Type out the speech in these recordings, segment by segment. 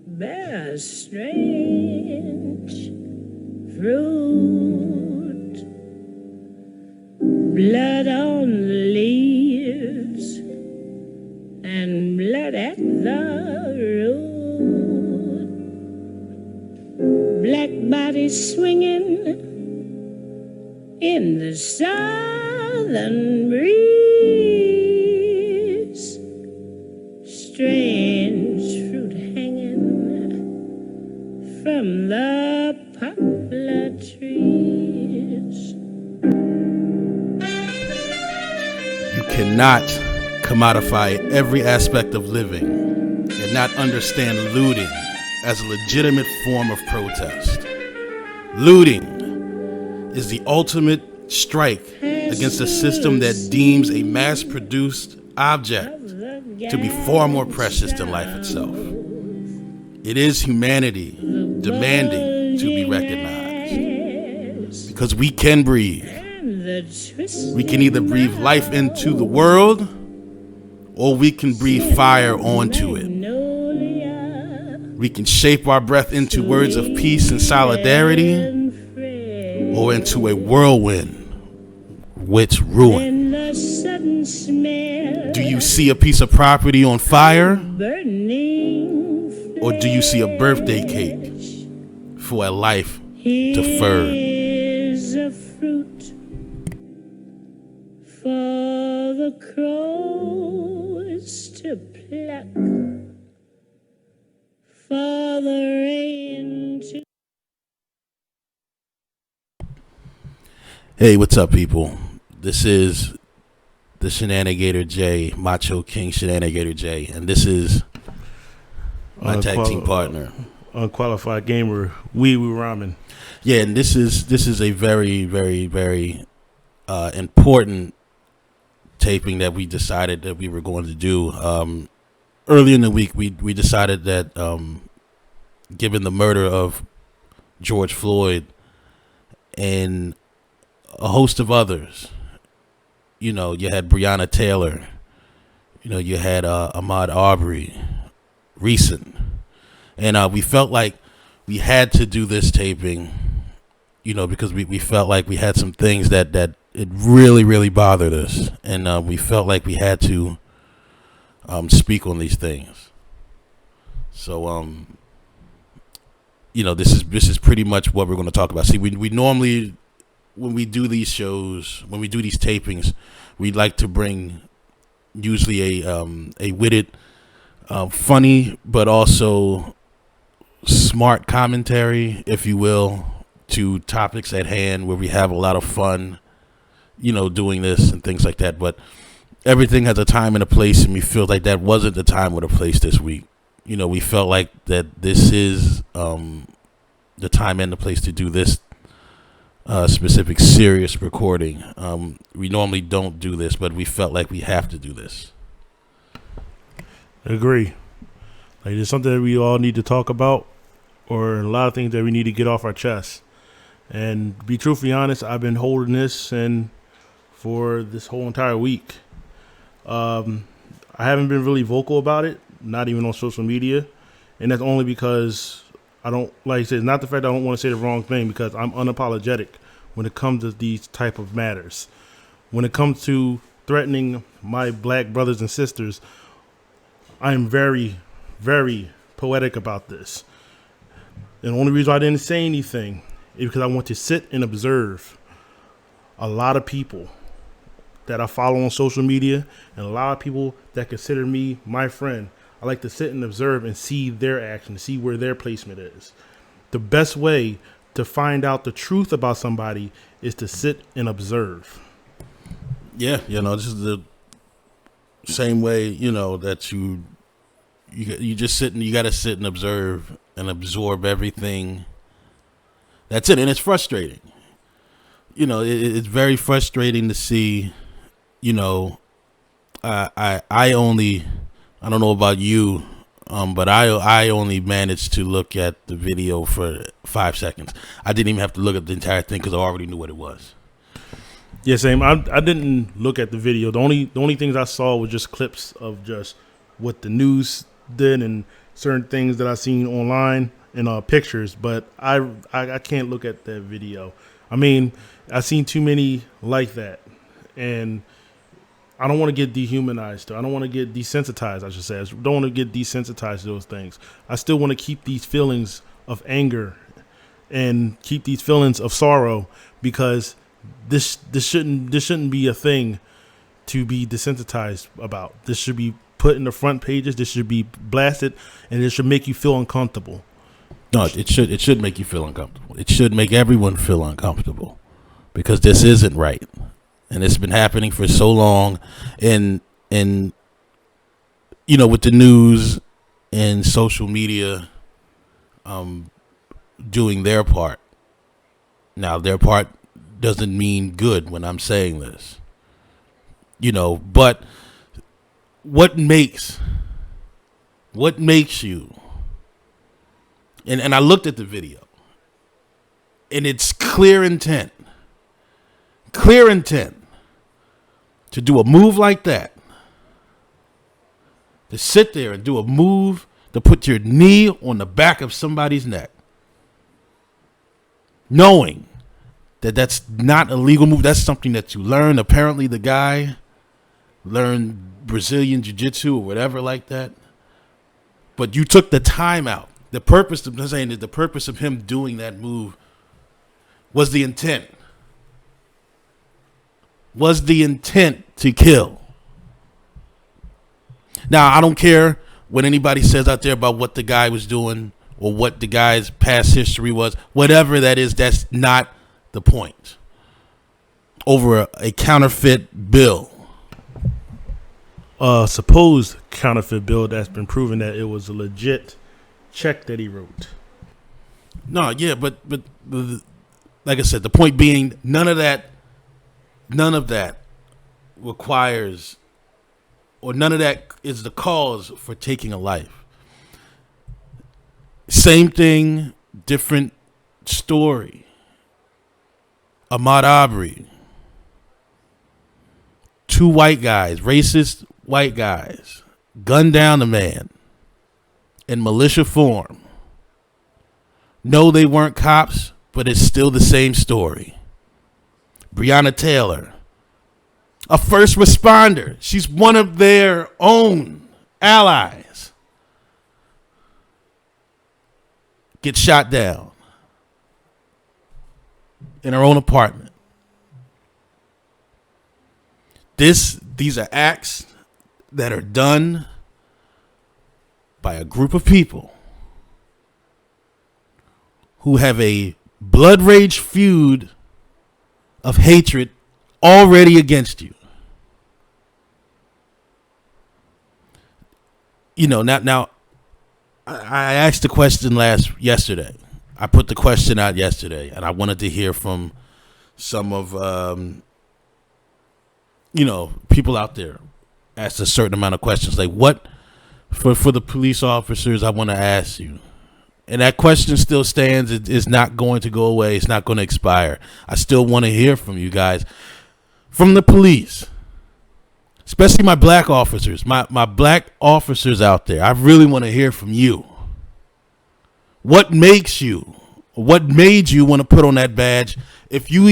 bear strange fruit, blood on the leaves and blood at the root, black bodies swinging in the southern breeze, strange fruit hanging from the poplar trees. You cannot commodify every aspect of living and not understand looting as a legitimate form of protest. Looting is the ultimate strike against a system that deems a mass-produced object to be far more precious than life itself. It is humanity demanding to be recognized, because we can breathe. We can either breathe life into the world, or we can breathe fire onto it. We can shape our breath into words of peace and solidarity, or into a whirlwind with ruin. Do you see a piece of property on fire, or do you see a birthday cake for a life deferred? Here's a fruit for the crows to pluck, for the rain to... Hey, what's up, people? This is the Shenanigator J, Macho King Shenanigator J, and this is my tag team partner, Unqualified Gamer, Wee Wee Ramen. Yeah, and this is a very, very, very important taping that we decided that we were going to do. Early in the week, we decided that given the murder of George Floyd and a host of others, you know, you had Breonna Taylor, you know, you had Ahmaud Arbery, recent, and we felt like we had to do this taping, you know, because we felt like we had some things that it really bothered us, and we felt like we had to speak on these things. So you know, this is pretty much what we're going to talk about. See, we normally, when we do these shows, when we do these tapings, we like to bring usually a witted, funny, but also smart commentary, if you will, to topics at hand, where we have a lot of fun, you know, doing this and things like that. But everything has a time and a place, and we feel like that wasn't the time or the place this week. You know, we felt like that this is the time and the place to do this specific serious recording. We normally don't do this, but we felt like we have to do this. I agree. Like, there's something that we all need to talk about, or a lot of things that we need to get off our chest. And to be truthfully honest, I've been holding this in for this whole entire week. I haven't been really vocal about it, not even on social media. And that's only because I don't, like I said, it's not the fact that I don't want to say the wrong thing, because I'm unapologetic when it comes to these type of matters. When it comes to threatening my black brothers and sisters, I am very, very poetic about this. And the only reason I didn't say anything is because I want to sit and observe a lot of people that I follow on social media, and a lot of people that consider me my friend. I like to sit and observe and see their action, see where their placement is. The best way to find out the truth about somebody is to sit and observe. Yeah, you know, this is the same way, you know, that you just sit and you got to sit and observe and absorb everything. That's it. And it's frustrating. You know, it's very frustrating to see, you know, I don't know about you, but I only managed to look at the video for 5 seconds. I didn't even have to look at the entire thing because I already knew what it was. Yeah, same. I didn't look at the video. The only things I saw was just clips of just what the news did and certain things that I've seen online and pictures, but I can't look at that video. I mean, I've seen too many like that, and I don't want to get dehumanized. I don't want to get desensitized, I should say. I don't want to get desensitized to those things. I still want to keep these feelings of anger and keep these feelings of sorrow, because this shouldn't be a thing to be desensitized about. This should be put in the front pages. This should be blasted, and it should make you feel uncomfortable. No, it should make you feel uncomfortable. It should make everyone feel uncomfortable, because this isn't right. And it's been happening for so long, and you know, with the news and social media doing their part. Now, their part doesn't mean good when I'm saying this, you know, but what makes you, and I looked at the video, and it's clear intent to do a move like that, to sit there and do a move to put your knee on the back of somebody's neck, knowing that that's not a legal move. That's something that you learn. Apparently the guy learned Brazilian jiu-jitsu or whatever like that, but you took the time out. The purpose of, I'm saying that the purpose of him doing that move was the intent to kill. Now, I don't care what anybody says out there about what the guy was doing or what the guy's past history was. Whatever that is, that's not the point. Over a counterfeit bill. Supposed counterfeit bill that's been proven that it was a legit check that he wrote. No, yeah, but like I said, the point being, none of that requires, or none of that is the cause for taking a life. Same thing, different story. Ahmaud Arbery. 2 white guys, racist white guys, gunned down a man in militia form. No, they weren't cops, but it's still the same story. Breonna Taylor, a first responder. She's one of their own allies. Gets shot down in her own apartment. These are acts that are done by a group of people who have a blood rage feud of hatred already against you. You know, now I asked the question yesterday. I put the question out yesterday, and I wanted to hear from some of people out there. Asked a certain amount of questions, like what for the police officers. I want to ask you, and that question still stands. It's not going to go away. It's not going to expire. I still want to hear from you guys, from the police, especially my black officers, my black officers out there. I really want to hear from you. What makes you? What made you want to put on that badge? If you're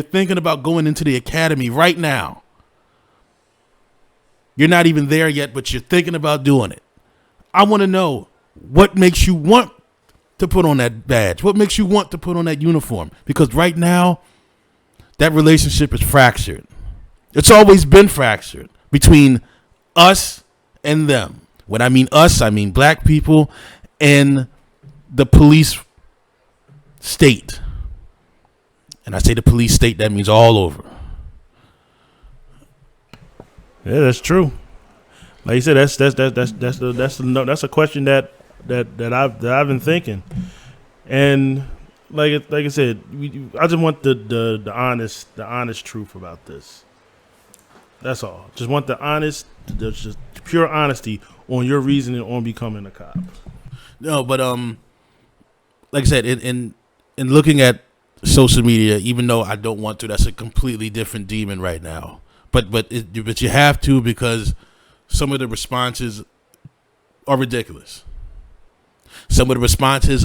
thinking about going into the academy right now, you're not even there yet, but you're thinking about doing it. I want to know what makes you want to put on that badge. What makes you want to put on that uniform? Because right now, that relationship is fractured. It's always been fractured between us and them. When I mean us, I mean black people and the police state. And I say the police state, that means all over. Yeah, that's true. Like you said, that's a question that I've been thinking, and like I said, I just want the honest truth about this. That's all. Just want the just pure honesty on your reasoning on becoming a cop. No, but like I said, in looking at social media, even though I don't want to, that's a completely different demon right now. but you have to, because some of the responses are ridiculous. Some of the responses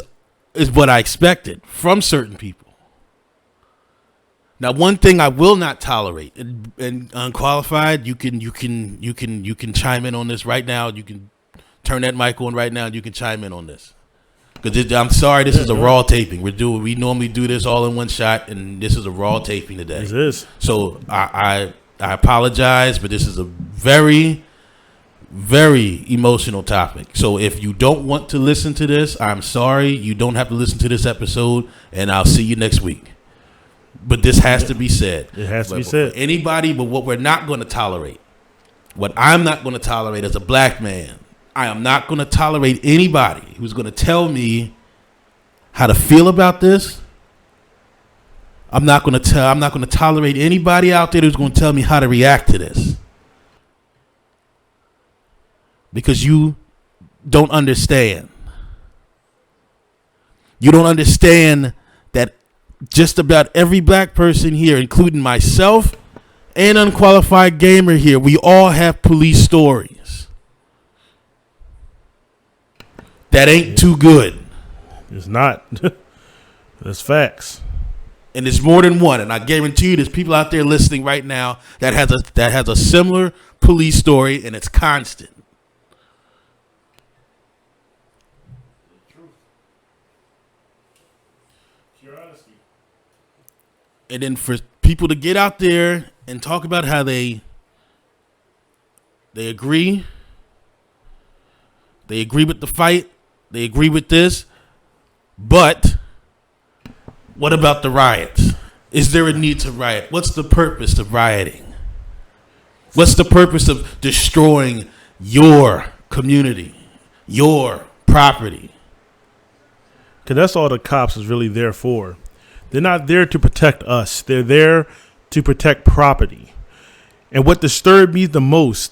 is what I expected from certain people. Now, one thing I will not tolerate, and unqualified, you can chime in on this right now. You can turn that mic on right now, and you can chime in on this. Because I'm sorry, this is a raw taping. We normally do this all in one shot, and this is a raw taping today. This is. So I apologize, but this is a very, very emotional topic. So if you don't want to listen to this, I'm sorry. You don't have to listen to this episode, and I'll see you next week. But this has to be said. It has to be said. Anybody, but what we're not going to tolerate, what I'm not going to tolerate as a black man, I am not going to tolerate anybody who's going to tell me how to feel about this. I'm not going to tolerate anybody out there who's going to tell me how to react to this. Because you don't understand. You don't understand that just about every black person here, including myself and Unqualified Gamer here, we all have police stories. That ain't too good. It's not. That's facts. And it's more than one. And I guarantee you there's people out there listening right now that has a similar police story, and it's constant. And then for people to get out there and talk about how they agree with the fight, they agree with this, but what about the riots? Is there a need to riot? What's the purpose of rioting? What's the purpose of destroying your community, your property? Because that's all the cops is really there for. They're not there to protect us. They're there to protect property. And what disturbed me the most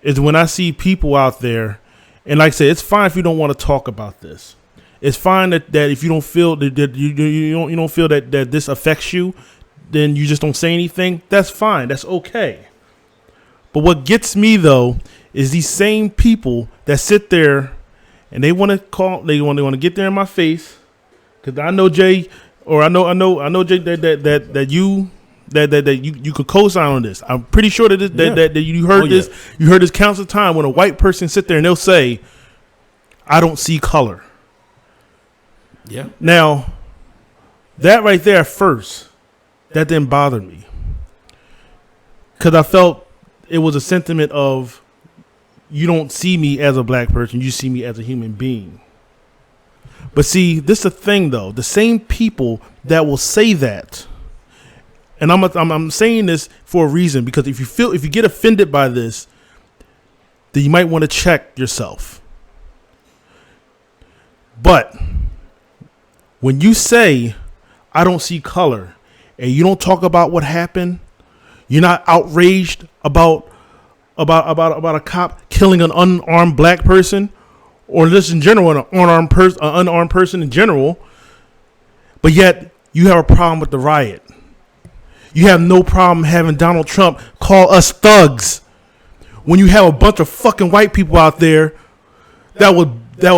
is when I see people out there, and like I said, it's fine if you don't want to talk about this. It's fine that if you don't feel that you don't feel that this affects you, then you just don't say anything. That's fine. That's okay. But what gets me though is these same people that sit there and they want to get there in my face, because I know Jay, or I know Jay that you could co-sign on this. I'm pretty sure that you heard this. Yeah. You heard this countless of time when a white person sit there and they'll say, "I don't see color." Yeah. Now, that right there at first, that didn't bother me, because I felt it was a sentiment of, you don't see me as a black person, you see me as a human being. But see, this is the thing though. The same people that will say that, and I'm saying this for a reason, because if you get offended by this, then you might want to check yourself. But when you say, "I don't see color," and you don't talk about what happened, you're not outraged about a cop killing an unarmed black person, or just in general, an unarmed person in general, but yet you have a problem with the riot. You have no problem having Donald Trump call us thugs, when you have a bunch of fucking white people out there that will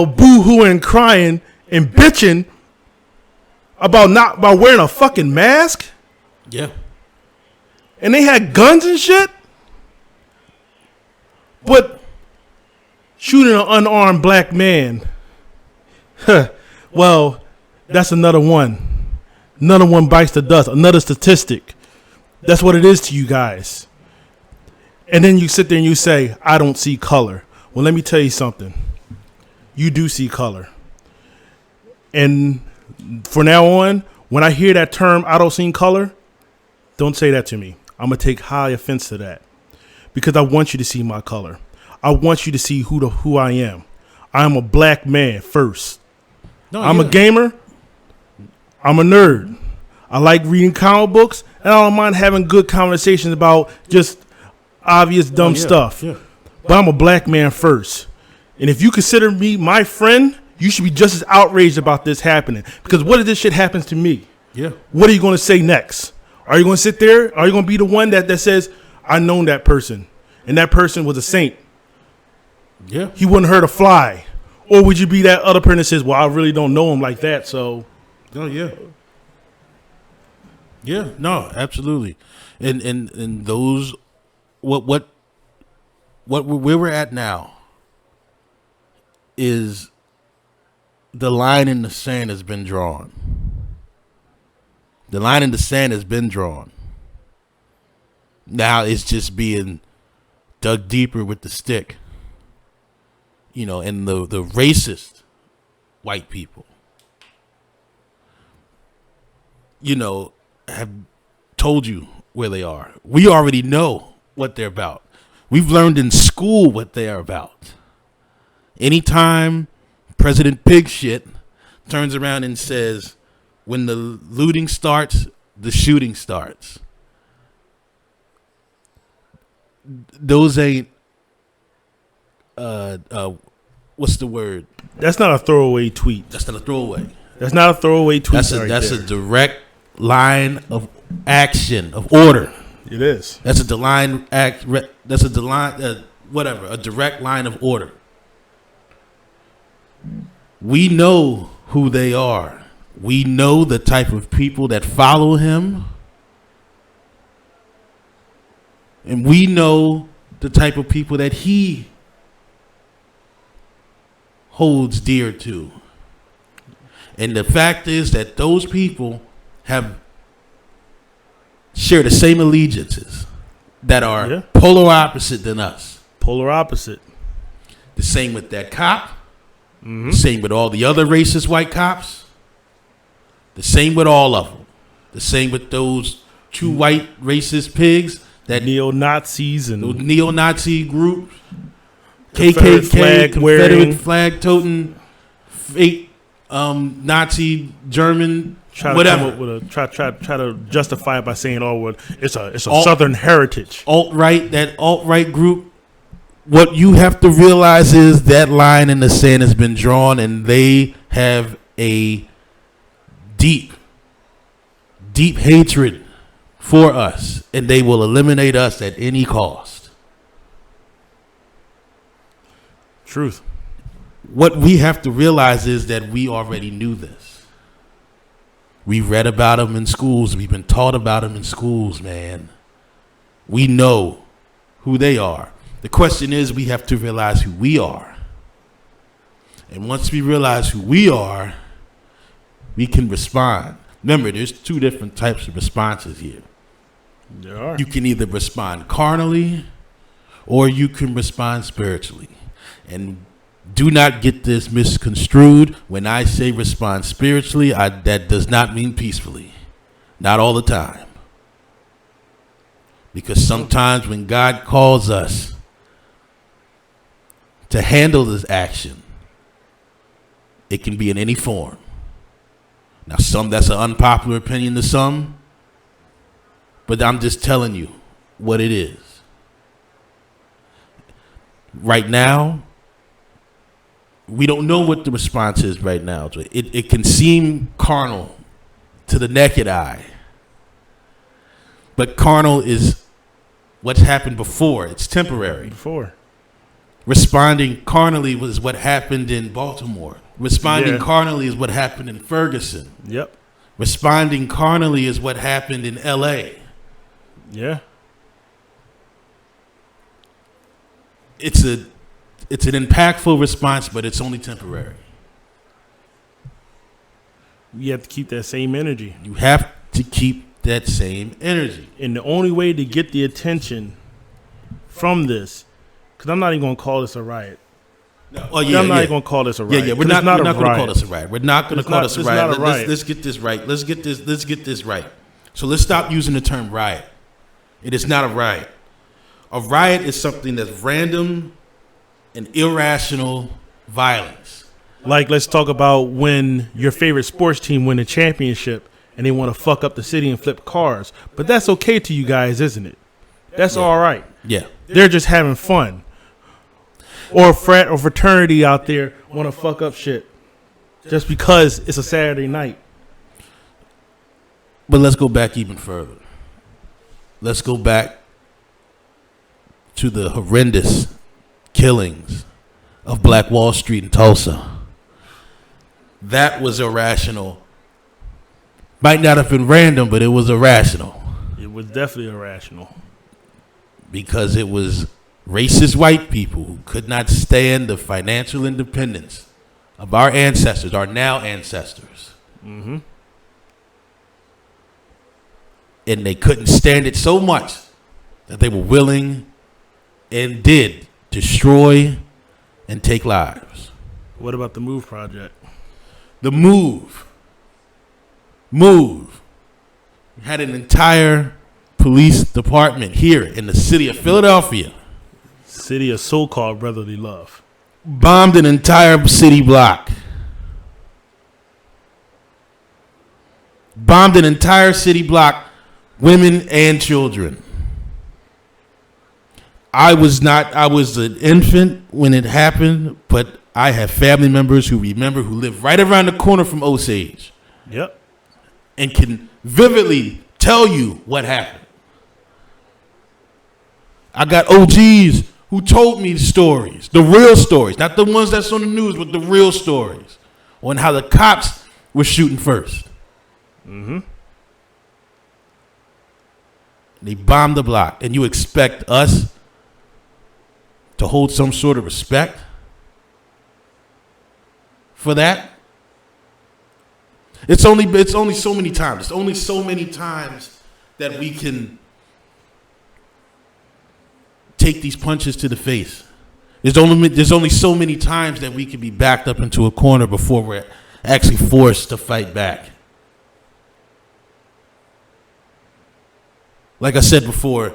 boo-hooing and crying and bitching about wearing a fucking mask. Yeah. And they had guns and shit. But shooting an unarmed black man, well, that's another one. Another one bites the dust. Another statistic. That's what it is to you guys. And then you sit there and you say, "I don't see color." Well, let me tell you something. You do see color. And for now on, when I hear that term, "I don't see color," don't say that to me. I'm going to take high offense to that, because I want you to see my color. I want you to see who I am. I am a black man first. I'm a gamer. I'm a nerd. I like reading comic books, and I don't mind having good conversations about just obvious dumb stuff. Yeah. But I'm a black man first. And if you consider me my friend, you should be just as outraged about this happening. Because what if this shit happens to me? Yeah. What are you going to say next? Are you going to sit there? Are you going to be the one that says, I known that person, and that person was a saint. Yeah. He wouldn't hurt a fly. Or would you be that other person that says, well, I really don't know him like that, so. Oh, yeah. Yeah, no, absolutely. And those, where we're at now is the line in the sand has been drawn. The line in the sand has been drawn. Now it's just being dug deeper with the stick. You know, and the racist white people, you know, have told you where they are. We already know what they're about. We've learned in school what they are about. Anytime President Pig Shit turns around and says, when the looting starts, the shooting starts. Those ain't, what's the word? That's not a throwaway tweet. That's not a throwaway. That's not a throwaway tweet. That's a direct line of action, of order. It is. That's a line act. That's a line, whatever. A direct line of order. We know who they are. We know the type of people that follow him, and we know the type of people that he holds dear to. And the fact is that those people have share the same allegiances that are polar opposite than us. Polar opposite. The same with that cop. The same with all the other racist white cops. The same with all of them. The same with those two white racist pigs. That neo-Nazis and those neo-Nazi groups. Confederate KKK, Confederate flag toting, fake Nazi, German, whatever. Try to justify it by saying, "Oh, well, it's a Southern heritage." Alt-right group. What you have to realize is that line in the sand has been drawn, and they have a deep hatred for us, and they will eliminate us at any cost. Truth. What we have to realize is that we already knew this. We read about them in schools. We've been taught about them in schools, man. We know who they are. The question is, we have to realize who we are. And once we realize who we are, we can respond. Remember, there's two different types of responses here. There are. You can either respond carnally or you can respond spiritually. And do not get this misconstrued. When I say respond spiritually, that does not mean peacefully. Not all the time. Because sometimes when God calls us to handle this action, it can be in any form. Now, that's an unpopular opinion to some, but I'm just telling you what it is. Right now, we don't know what the response is right now. It can seem carnal to the naked eye, but carnal is what's happened before. It's temporary. Responding carnally was what happened in Baltimore. Responding carnally is what happened in Ferguson. Yep. Responding carnally is what happened in L.A. Yeah. It's an impactful response, but it's only temporary. You have to keep that same energy. You have to keep that same energy. And the only way to get the attention from this, because I'm not even going to call this a riot. No. I'm not even going to call this a riot. Yeah, we're not going to call this a riot. We're not going to call this a riot. Let's get this right. Let's get this right. So let's stop using the term riot. It is not a riot. A riot is something that's random and irrational violence. Like, let's talk about when your favorite sports team win a championship and they want to fuck up the city and flip cars. But that's okay to you guys, isn't it? That's all right. Yeah. They're just having fun. Or a frat or fraternity out there want to fuck up shit just because it's a Saturday night. But let's go back even further. Let's go back to the horrendous killings of Black Wall Street in Tulsa. That was irrational. Might not have been random, but it was irrational. It was definitely irrational. Because it was racist white people who could not stand the financial independence of our ancestors, our now ancestors. Mm-hmm. And they couldn't stand it so much that they were willing and did destroy and take lives. What about the MOVE project? The Move had an entire police department here in the city of Philadelphia. City of so-called brotherly love. Bombed an entire city block. Bombed an entire city block, women and children. I was an infant when it happened, but I have family members who remember, who live right around the corner from Osage. Yep. And can vividly tell you what happened. I got OGs who told me the stories, the real stories, not the ones that's on the news, but the real stories on how the cops were shooting first. Mm-hmm. They bombed the block, and you expect us to hold some sort of respect for that? It's only so many times. It's only so many times that we can take these punches to the face. There's only so many times that we can be backed up into a corner before we're actually forced to fight back. Like I said before,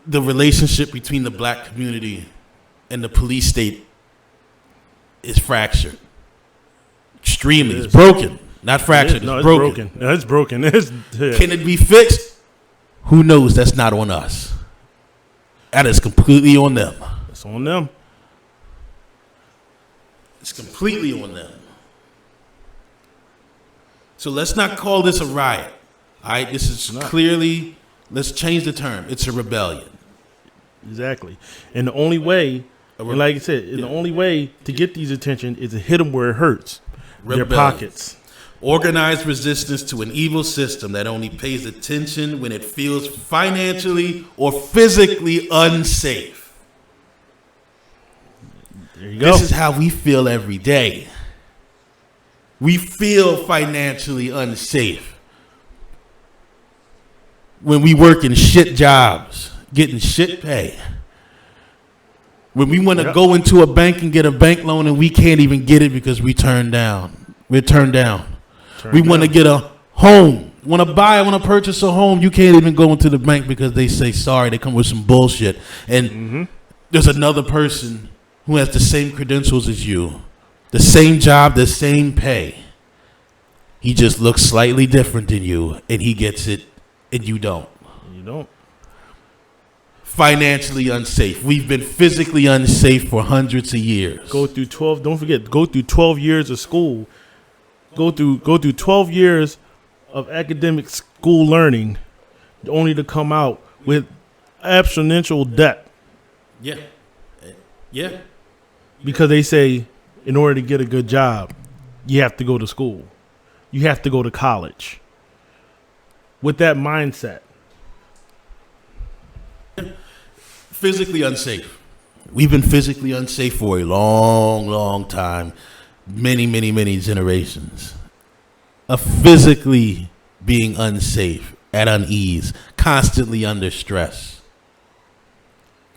the relationship between the black community and the police state is fractured. Extremely. It's broken. Not fractured. No, it's broken. broken. No, it's broken. Can it be fixed? Who knows? That's not on us. That is completely on them. It's on them. It's completely on them. So let's not call this a riot. All right? This is clearly, let's change the term. It's a rebellion. Exactly. And the only way, and like I said, the only way to get these attention is to hit them where it hurts. Their pockets. Organized resistance to an evil system that only pays attention when it feels financially or physically unsafe. There you go. This is how we feel every day. We feel financially unsafe when we work in shit jobs, getting shit pay. When we want to go into a bank and get a bank loan and we can't even get it because we're turned down. We want to get a home. Want to purchase a home. You can't even go into the bank because they say sorry. They come with some bullshit. And there's another person who has the same credentials as you, the same job, the same pay. He just looks slightly different than you, and he gets it, and you don't. You don't. Financially unsafe. We've been physically unsafe for hundreds of years. Go through 12 years of school. Go through 12 years of academic school learning only to come out with exponential debt. Yeah. Yeah. Because they say in order to get a good job, you have to go to school. You have to go to college. With that mindset. Physically unsafe. We've been physically unsafe for a long, long time. Many, many, many generations. Of physically being unsafe, at unease, constantly under stress.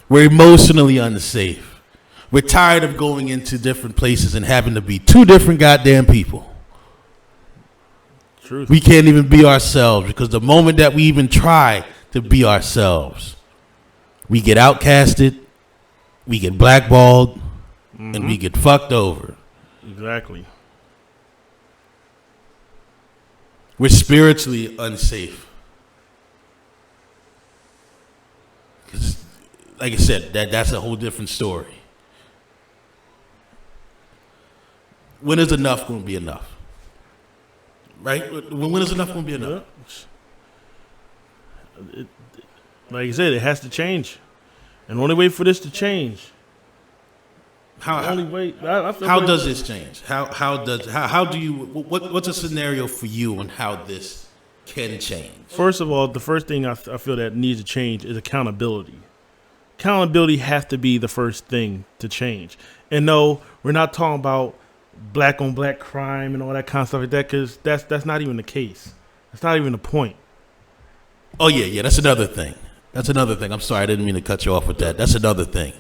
We're emotionally unsafe. We're tired of going into different places and having to be two different goddamn people. Truth. We can't even be ourselves because the moment that we even try to be ourselves, we get outcasted, we get blackballed, and we get fucked over. Exactly. We're spiritually unsafe. 'Cause, like I said, that's a whole different story. When is enough going to be enough? Right? When is enough going to be enough? Like I said, it has to change. And the only way for this to change. How does this change? How do you what's a scenario for you on how this can change? First of all, the first thing I feel that needs to change is accountability. Accountability has to be the first thing to change. And no, we're not talking about black on black crime and all that kind of stuff like that, because that's not even the case. That's not even the point. Oh yeah, that's another thing. I'm sorry, I didn't mean to cut you off with that. That's another thing.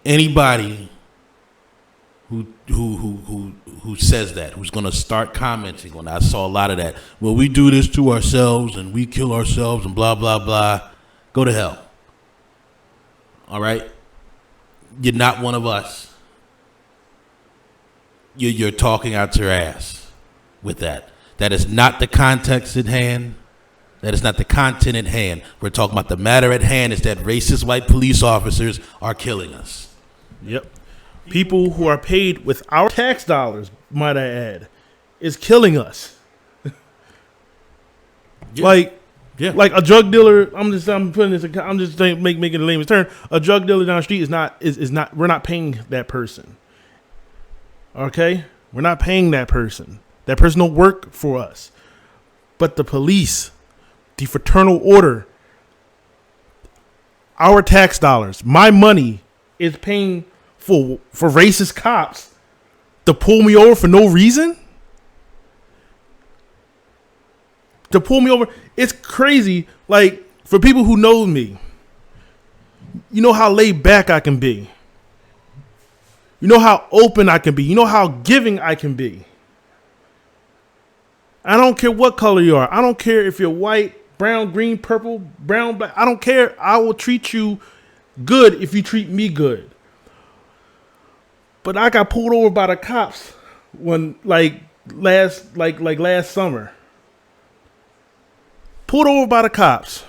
Anybody who says that, who's going to start commenting on that, I saw a lot of that. Well, we do this to ourselves and we kill ourselves and blah blah blah. Go to hell. All right, you're not one of us. You're talking out your ass with that. That is not the context at hand. That is not the content at hand. We're talking about the matter at hand is that racist white police officers are killing us. Yep. People who are paid with our tax dollars, might I add, is killing us. Yeah. Like a drug dealer. I'm just making a layman's term. A drug dealer down the street is not. We're not paying that person. Okay, we're not paying that person. That person don't work for us. But the police, the fraternal order, our tax dollars, my money is paying for racist cops to pull me over for no reason? To pull me over? It's crazy. Like, for people who know me, you know how laid back I can be. You know how open I can be. You know how giving I can be. I don't care what color you are. I don't care if you're white, brown, green, purple, brown, black. I don't care. I will treat you good if you treat me good. But I got pulled over by the cops last summer. Pulled over by the cops.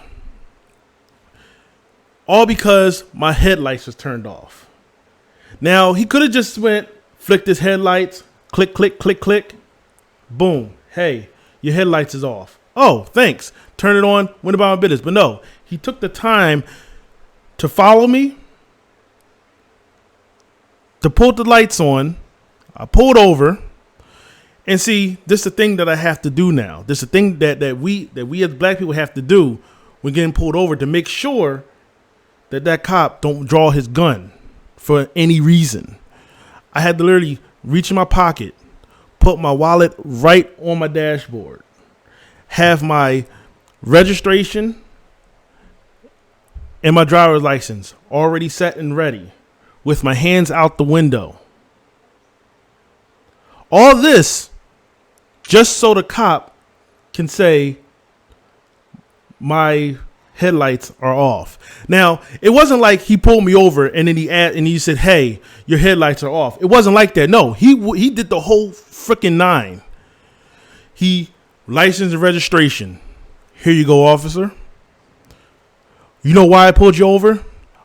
All because my headlights was turned off. Now, he could have just flicked his headlights, click, click, click, click. Boom. Hey, your headlights is off. Oh, thanks. Turn it on, went about my business. But no, he took the time to follow me, to put the lights on. I pulled over, and see, this is the thing that I have to do now. This is the thing that we as black people have to do when getting pulled over, to make sure that cop don't draw his gun for any reason. I had to literally reach in my pocket, put my wallet right on my dashboard, have my registration and my driver's license already set and ready, with my hands out the window. All this just so the cop can say my headlights are off. Now, it wasn't like he pulled me over and then he said, "Hey, your headlights are off." It wasn't like that. No, he did the whole freaking 9. He license and registration. Here you go, officer. You know why I pulled you over?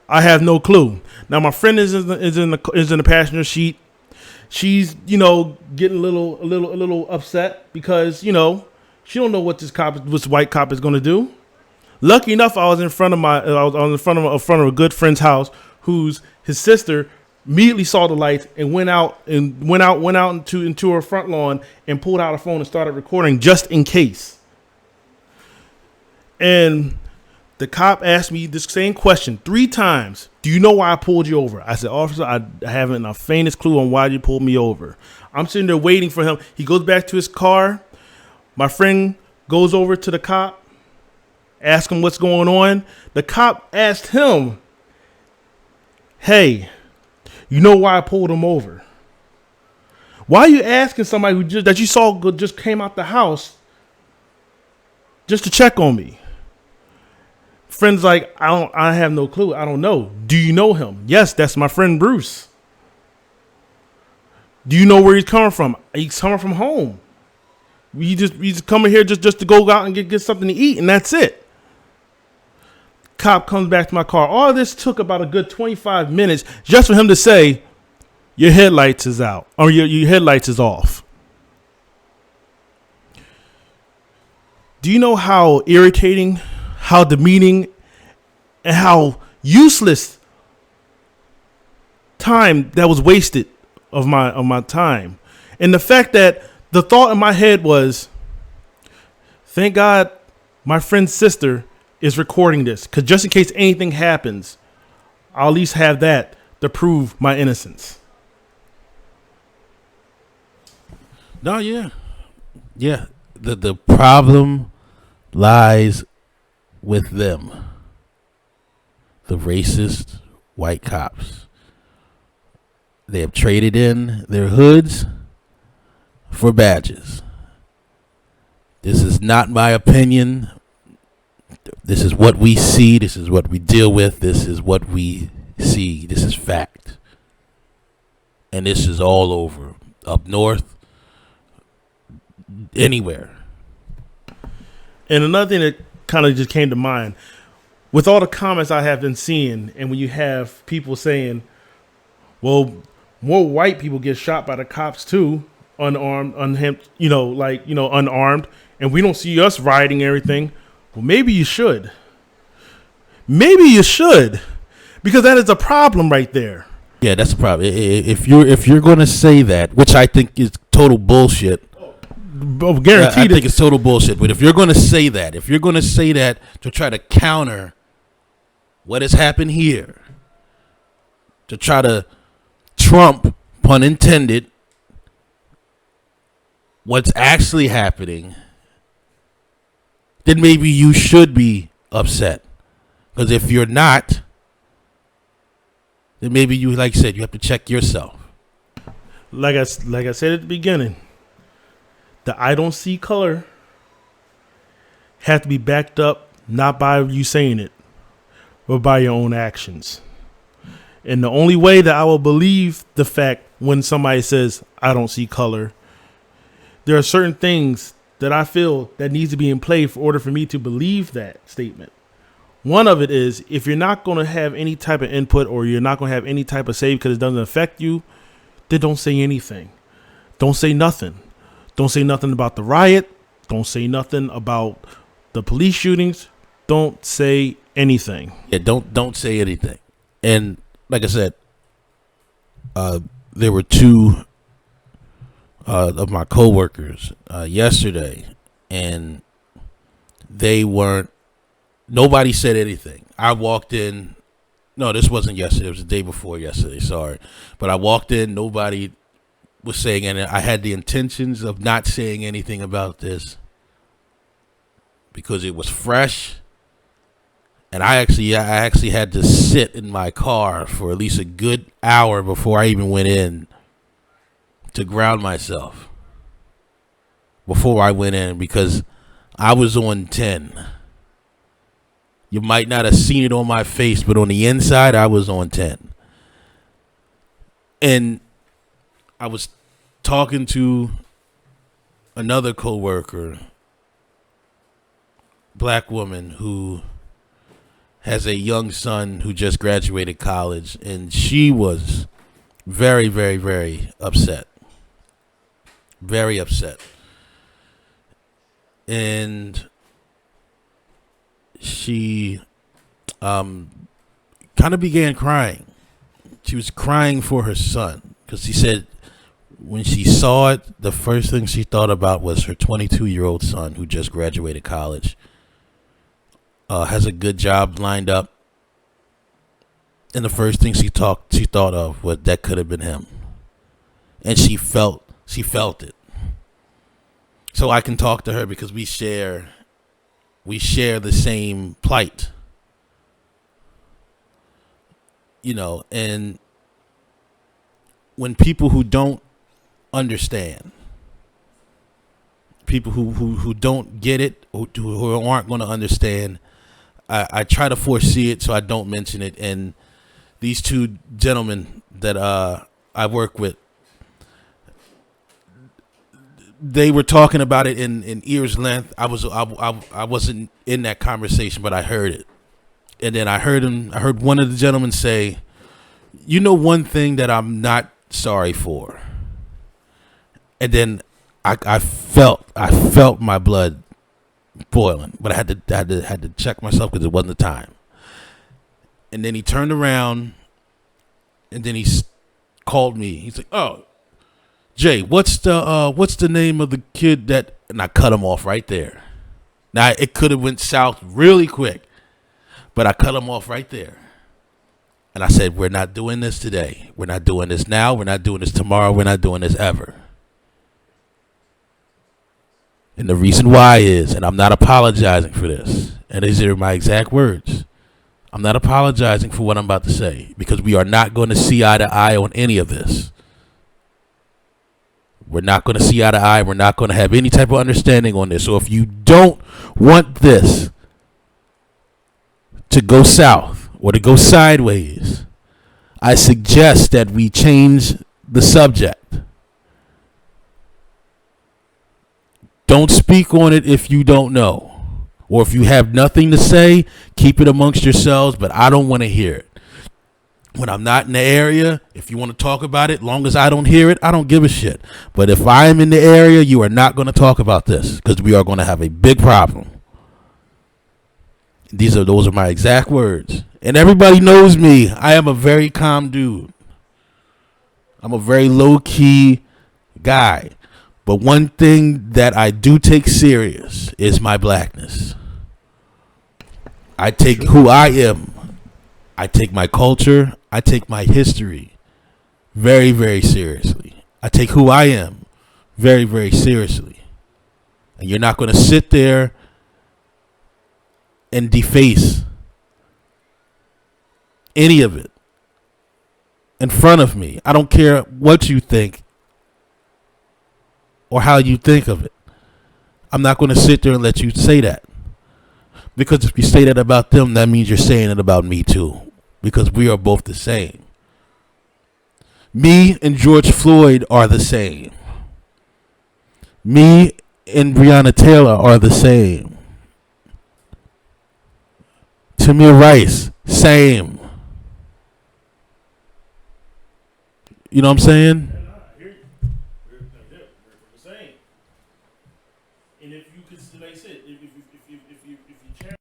I have no clue. Now my friend is in the passenger seat. She's, getting a little upset because, she don't know what this white cop is going to do. Lucky enough, I was in front of a good friend's house, his sister immediately saw the lights and went out into her front lawn and pulled out a phone and started recording just in case. And the cop asked me this same question 3 times. Do you know why I pulled you over? I said, "Officer, I haven't the faintest clue on why you pulled me over." I'm sitting there waiting for him. He goes back to his car. My friend goes over to the cop, asks him what's going on. The cop asked him, "Hey, you know why I pulled him over? Why are you asking somebody that you saw just came out the house just to check on me?" Friend's like, I have no clue. I don't know. Do you know him? Yes, that's my friend Bruce. Do you know where he's coming from? He's coming from home. He's coming here just to go out and get something to eat, and that's it. Cop comes back to my car. All this took about a good 25 minutes just for him to say, "Your headlights is out," or your headlights is off. Do you know how irritating, how demeaning, and how useless time that was wasted of my time. And the fact that the thought in my head was, thank God my friend's sister is recording this, because just in case anything happens, I'll at least have that to prove my innocence. No, yeah. Yeah. The problem lies with them. The racist white cops. They have traded in their hoods for badges. This is not my opinion. This is what we see. This is what we deal with. This is what we see. This is fact. And this is all over. Up north. Anywhere. And another thing that kind of just came to mind, with all the comments I have been seeing, and when you have people saying, well, more white people get shot by the cops too, unarmed, unarmed, and we don't see us rioting everything. Well, maybe you should. Maybe you should, because that is a problem right there. Yeah, that's a problem. If you're going to say that, which I think is total bullshit. Guaranteed. I think it's total bullshit. But if you're going to say that, to try to counter what has happened here, to try to trump, pun intended, what's actually happening, then maybe you should be upset. Because if you're not, then maybe you, like I said, you have to check yourself. Like I said at the beginning, the I don't see color have to be backed up not by you saying it, but by your own actions. And the only way that I will believe the fact when somebody says I don't see color, there are certain things that I feel that needs to be in play for order for me to believe that statement. One of it is, if you're not going to have any type of input, or you're not going to have any type of say because it doesn't affect you, then don't say anything. Don't say nothing. Don't say nothing about the riot. Don't say nothing about the police shootings. Don't say anything. Yeah, don't say anything. And like I said, there were two of my coworkers yesterday, and nobody said anything. I walked in. No, this wasn't yesterday. It was the day before yesterday. Sorry. But I walked in. Nobody was saying anything. I had the intentions of not saying anything about this because it was fresh. And I actually had to sit in my car for at least a good hour before I even went in to ground myself before I went in, because I was on 10. You might not have seen it on my face, but on the inside, I was on 10. And I was talking to another coworker, black woman who has a young son who just graduated college, and she was very, very, very upset. Very upset. And she kind of began crying. She was crying for her son because she said when she saw it, the first thing she thought about was her 22-year-old son who just graduated college. Has a good job lined up, and the first thing she thought of was that could have been him, and she felt it. So I can talk to her because we share the same plight, and when people who don't understand, people who don't get it, who aren't going to understand, I try to foresee it so I don't mention it. And these two gentlemen that I work with, they were talking about it in ear's length. I wasn't in that conversation, but I heard it. And then I heard one of the gentlemen say, one thing that I'm not sorry for. And then I felt my blood boiling, but I had to check myself because it wasn't the time. And then he turned around, and then he called me. He's like, "Oh, Jay, what's the name of the kid that?" And I cut him off right there. Now it could have went south really quick, but I cut him off right there. And I said, "We're not doing this today. We're not doing this now. We're not doing this tomorrow. We're not doing this ever." And the reason why is, and I'm not apologizing for this, and these are my exact words, I'm not apologizing for what I'm about to say, because we are not going to see eye to eye on any of this. We're not going to see eye to eye. We're not going to have any type of understanding on this. So if you don't want this to go south or to go sideways, I suggest that we change the subject. Don't speak on it if you don't know. Or if you have nothing to say, keep it amongst yourselves, but I don't want to hear it. When I'm not in the area, if you want to talk about it, long as I don't hear it, I don't give a shit. But if I am in the area, you are not going to talk about this, because we are going to have a big problem. Those are my exact words. And everybody knows me. I am a very calm dude. I'm a very low-key guy. But one thing that I do take serious is my blackness. I take who I am. I take my culture. I take my history very, very seriously. I take who I am very, very seriously. And you're not going to sit there and deface any of it in front of me. I don't care what you think or how you think of it. I'm not going to sit there and let you say that. Because if you say that about them, that means you're saying it about me too. Because we are both the same. Me and George Floyd are the same. Me and Breonna Taylor are the same. Tamir Rice, same. You know what I'm saying? And if you could, like I said, if you challenge.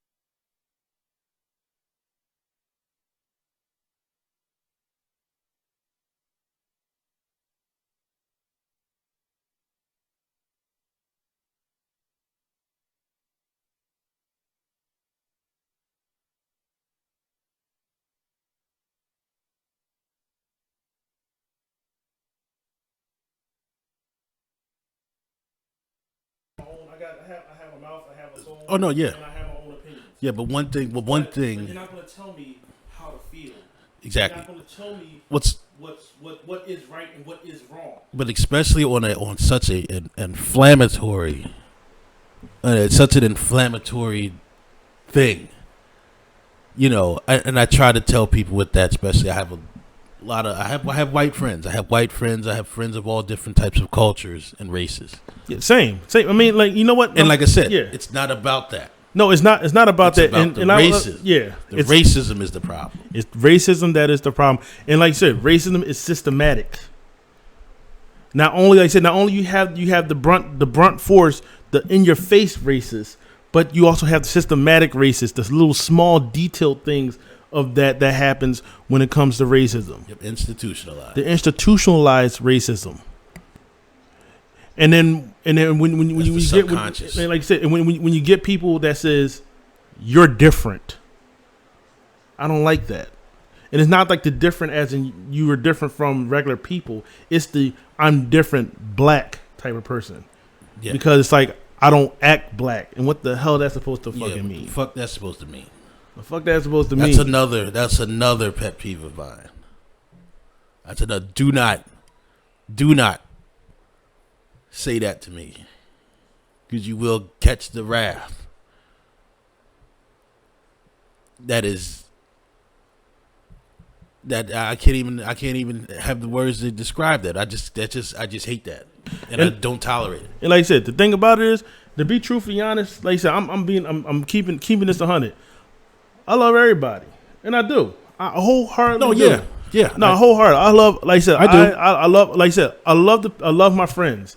I have a mouth, I have a soul. Oh no, yeah. And I have my own opinions. Yeah, but one thing. But you're not going to tell me how to feel. Exactly. You're not going to tell me what is right and what is wrong. But especially on such an inflammatory, such an inflammatory thing. You know, and I try to tell people with that, especially I have a lot of I have white friends. I have white friends. I have friends of all different types of cultures and races. Yeah, same. I mean, like, you know what? And like I said, yeah. It's not about that. No, it's not. It's not about It's that. about the racism. The racism is the problem. It's racism that is the problem. And like I said, racism is systematic. Not only, like I said, not only you have the brunt force, the in your face racist, but you also have the systematic racist, the little small detailed things of that happens when it comes to racism. Yep, institutionalized. The institutionalized racism. And then when you get like I said, and when you get people that says you're different, I don't like that. And it's not like the different as in you were different from regular people. It's the I'm different black type of person. Yeah. Because it's like I don't act black, and what the hell that's supposed to fucking mean? The fuck that's supposed to mean? The fuck that's supposed to mean? That's another pet peeve of mine. That's another. Do not say that to me, because you will catch the wrath. That I can't even have the words to describe that. I just hate that, and I don't tolerate it. And like I said, the thing about it is, to be truthfully honest, like I said, I'm keeping this 100. I love everybody, and I do. I wholeheartedly. No, yeah, do. yeah. No, wholeheartedly. I love, like I said, I do. I love, like I said, I love my friends.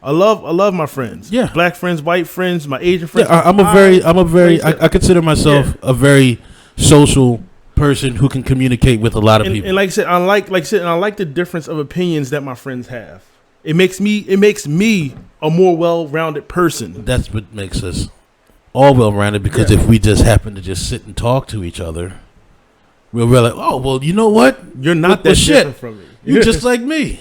I love my friends. Yeah, black friends, white friends, my Asian friends. Yeah, I consider myself a very social person who can communicate with a lot of people. And like I said, I like the difference of opinions that my friends have. It makes me a more well-rounded person. That's what makes us all well-rounded, because if we just happen to just sit and talk to each other, we'll realize, oh, well, you know what? You're not that different from me. You're just like me.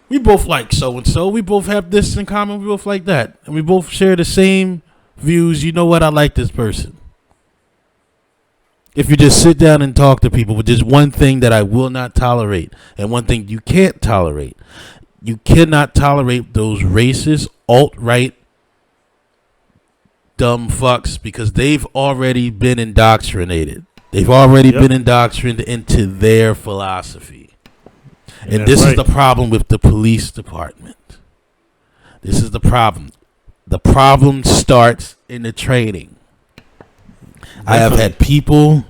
We both like so-and-so. We both have this in common. We both like that. And we both share the same views. You know what? I like this person. If you just sit down and talk to people, with just one thing that I will not tolerate, and one thing you can't tolerate, you cannot tolerate those racist, alt-right, dumb fucks, because they've already been indoctrinated. They've already been indoctrinated into their philosophy. And this is the problem with the police department. This is the problem. The problem starts in the training. I have had people,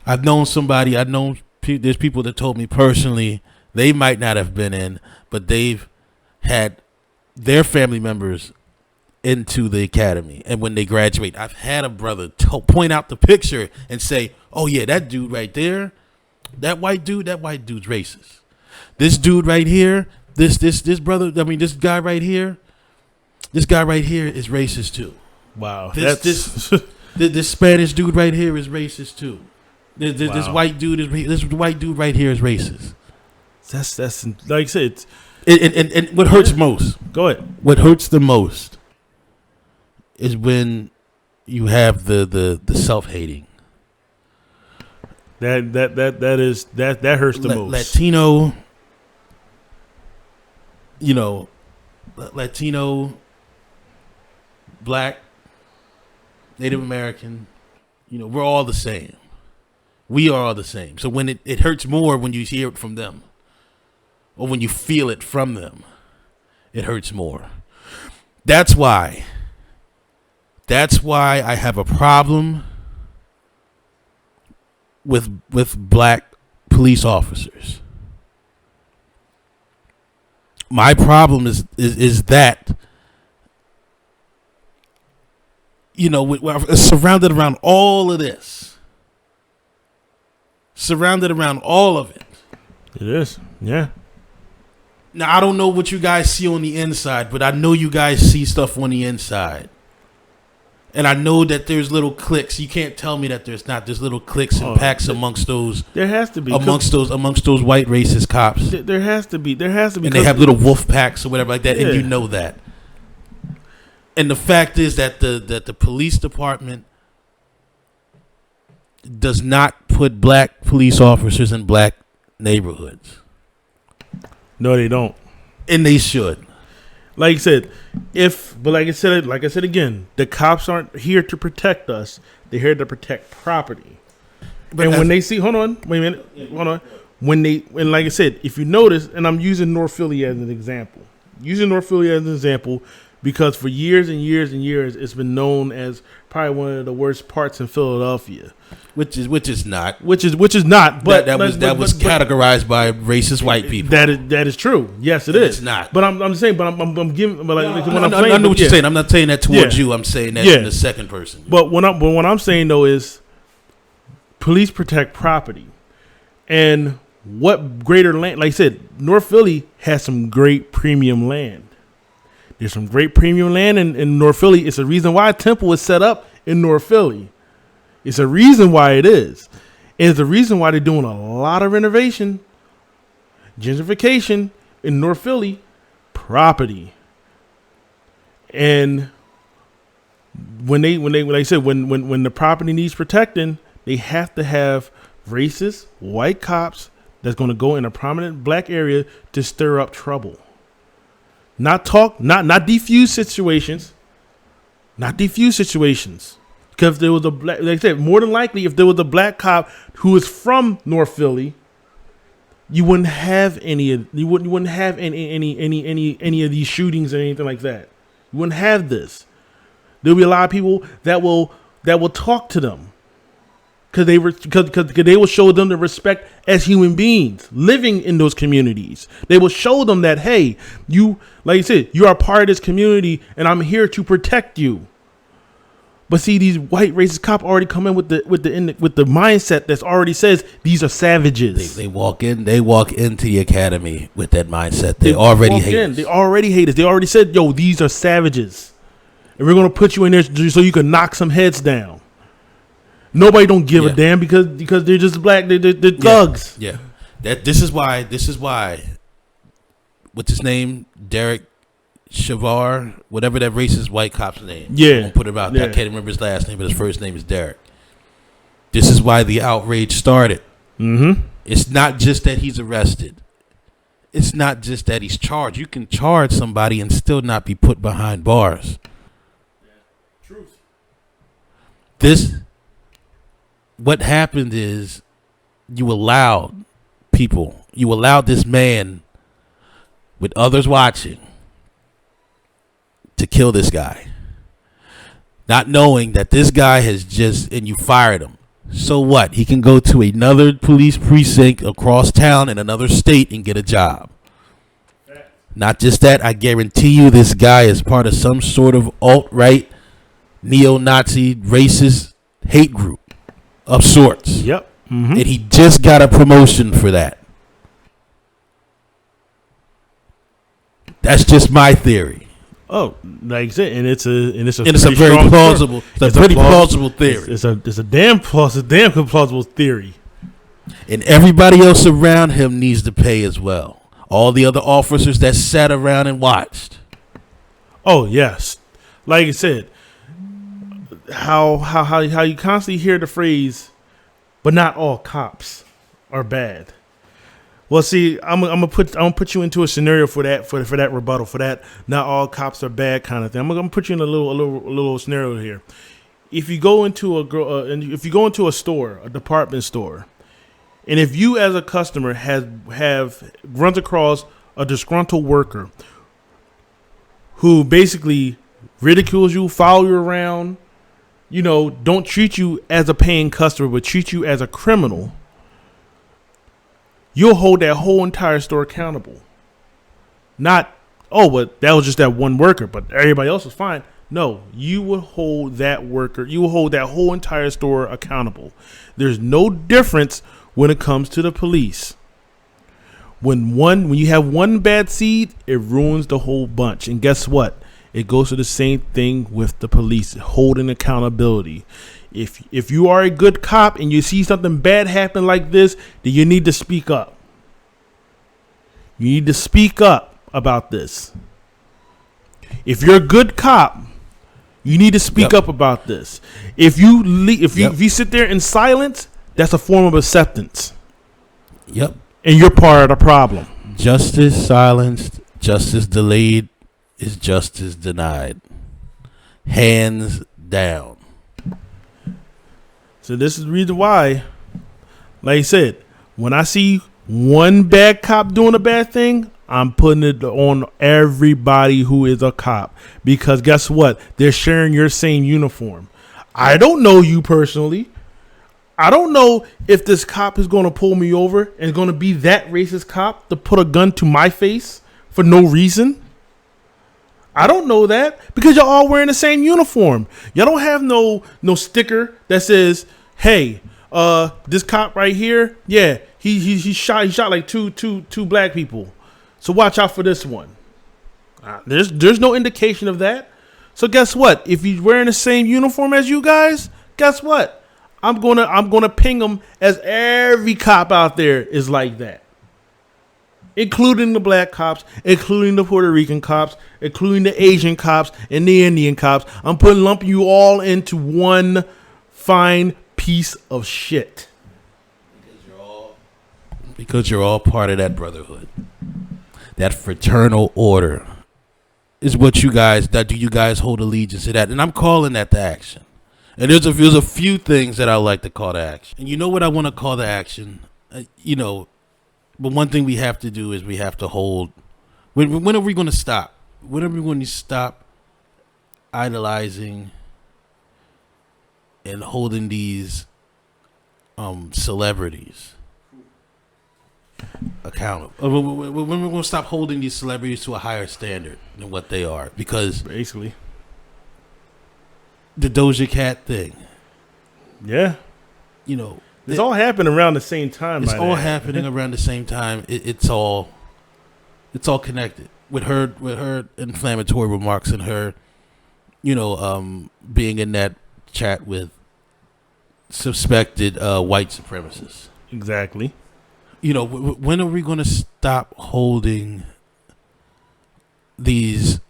there's people that told me personally, they might not have been in, but they've had their family members into the academy. And when they graduate, I've had a brother point out the picture and say, oh yeah, that dude right there, that white dude's racist. This dude right here, this guy right here is racist too. Wow. This Spanish dude right here is racist too. This white dude right here is racist. That's like I said. And what hurts most? Go ahead. What hurts the most is when you have the self-hating. That hurts the most. Latino, Latino, Black, Native American, we're all the same. We are all the same. So when it hurts more when you hear it from them, or when you feel it from them, it hurts more. That's why I have a problem with black police officers. My problem is that we're surrounded around all of this. Surrounded around all of it. It is, yeah. Now, I don't know what you guys see on the inside, but I know you guys see stuff on the inside. And I know that there's little cliques. You can't tell me that there's not. There's little cliques and packs amongst those. There has to be amongst those white racist cops. There has to be. And they have little wolf packs or whatever like that, and you know that. And the fact is that the police department does not put black police officers in black neighborhoods. No, they don't. And they should. Like I said, like I said again, the cops aren't here to protect us. They're here to protect property. But when they see, hold on, When like I said, if you notice, and I'm using North Philly as an example, because for years and years and years, it's been known as probably one of the worst parts in Philadelphia. Which is not. Which is not. But that was categorized by racist white people. That is true. Yes, it is. It's not. But I'm saying. But I'm giving. But like, I know what you're saying. I'm not saying that towards you. I'm saying that in the second person. But what I'm saying though is, police protect property, and what greater land? Like I said, North Philly has some great premium land. There's some great premium land in North Philly. It's a reason why Temple is set up in North Philly. It's a reason why it is. And it's a reason why they're doing a lot of renovation, gentrification in North Philly property. And when like I said, when the property needs protecting, they have to have racist white cops that's going to go in a prominent black area to stir up trouble. Not defuse situations. Not defuse situations. Because if there was a black, like I said, more than likely, if there was a black cop who is from North Philly, you wouldn't have any of these shootings or anything like that. You wouldn't have this. There'll be a lot of people that will talk to them because they will show them the respect as human beings living in those communities. They will show them that, hey, you, like you said, you are part of this community, and I'm here to protect you. But see, these white racist cops already come in with the mindset that's already says these are savages. They walk into the academy with that mindset. They already hate us. They already hate us. They already said, yo, these are savages. And we're going to put you in there so you can knock some heads down. Nobody don't give a damn because they're just black. They're thugs. Yeah. This is why. What's his name? Derek Chavar, whatever that racist white cop's name. Yeah. I won't put it out there. I can't remember his last name, but his first name is Derek. This is why the outrage started. Mm-hmm. It's not just that he's arrested. It's not just that he's charged. You can charge somebody and still not be put behind bars. Truth. What happened is you allowed this man with others watching to kill this guy, not knowing that this guy and you fired him. So what? He can go to another police precinct across town in another state and get a job. Not just that, I guarantee you this guy is part of some sort of alt-right, neo-Nazi, racist hate group of sorts. Yep. Mm-hmm. And he just got a promotion for that. That's just my theory. Oh, like I said, and it's a very plausible. It's a pretty plausible theory. It's a damn plausible theory. And everybody else around him needs to pay as well. All the other officers that sat around and watched. Oh yes, like I said, how you constantly hear the phrase, but not all cops are bad. Well, see, I'm gonna put you into a scenario for that rebuttal, for that not all cops are bad kind of thing. I'm gonna put you in a little scenario here. If you go into a store, a department store, and if you as a customer have runs across a disgruntled worker who basically ridicules you, follow you around, don't treat you as a paying customer, but treat you as a criminal, you'll hold that whole entire store accountable. Not, but that was just that one worker, but everybody else was fine. No, you will hold that worker, you will hold that whole entire store accountable. There's no difference when it comes to the police. When you have one bad seed, it ruins the whole bunch. And guess what? It goes to the same thing with the police, holding accountability. If you are a good cop and you see something bad happen like this, then you need to speak up. You need to speak up about this. If you're a good cop, you need to speak up about this. If you sit there in silence, that's a form of acceptance. Yep. And you're part of the problem. Justice silenced, justice delayed is justice denied. Hands down. So this is the reason why, like I said, when I see one bad cop doing a bad thing, I'm putting it on everybody who is a cop. Because guess what? They're sharing your same uniform. I don't know you personally. I don't know if this cop is going to pull me over and going to be that racist cop to put a gun to my face for no reason. I don't know that because y'all all wearing the same uniform. Y'all don't have no sticker that says, "Hey, this cop right here, yeah, he shot like two black people. So watch out for this one." There's no indication of that. So guess what? If he's wearing the same uniform as you guys, guess what? I'm gonna ping him as every cop out there is like that. Including the black cops, including the Puerto Rican cops, including the Asian cops and the Indian cops. I'm lumping you all into one fine piece of shit. Because you're all part of that brotherhood. That fraternal order is what do you guys hold allegiance to that? And I'm calling that to action. And there's a few things that I like to call to action. And you know what I want to call to action? But one thing we have to do is we have to hold. When are we going to stop? When are we going to stop idolizing and holding these celebrities accountable? When we're going to stop holding these celebrities to a higher standard than what they are? Because basically, the Doja Cat thing. Yeah. You know, It's all happening around the same time. It's all happening around the same time. It's all connected with her inflammatory remarks and her, being in that chat with suspected white supremacists. Exactly. When are we going to stop holding these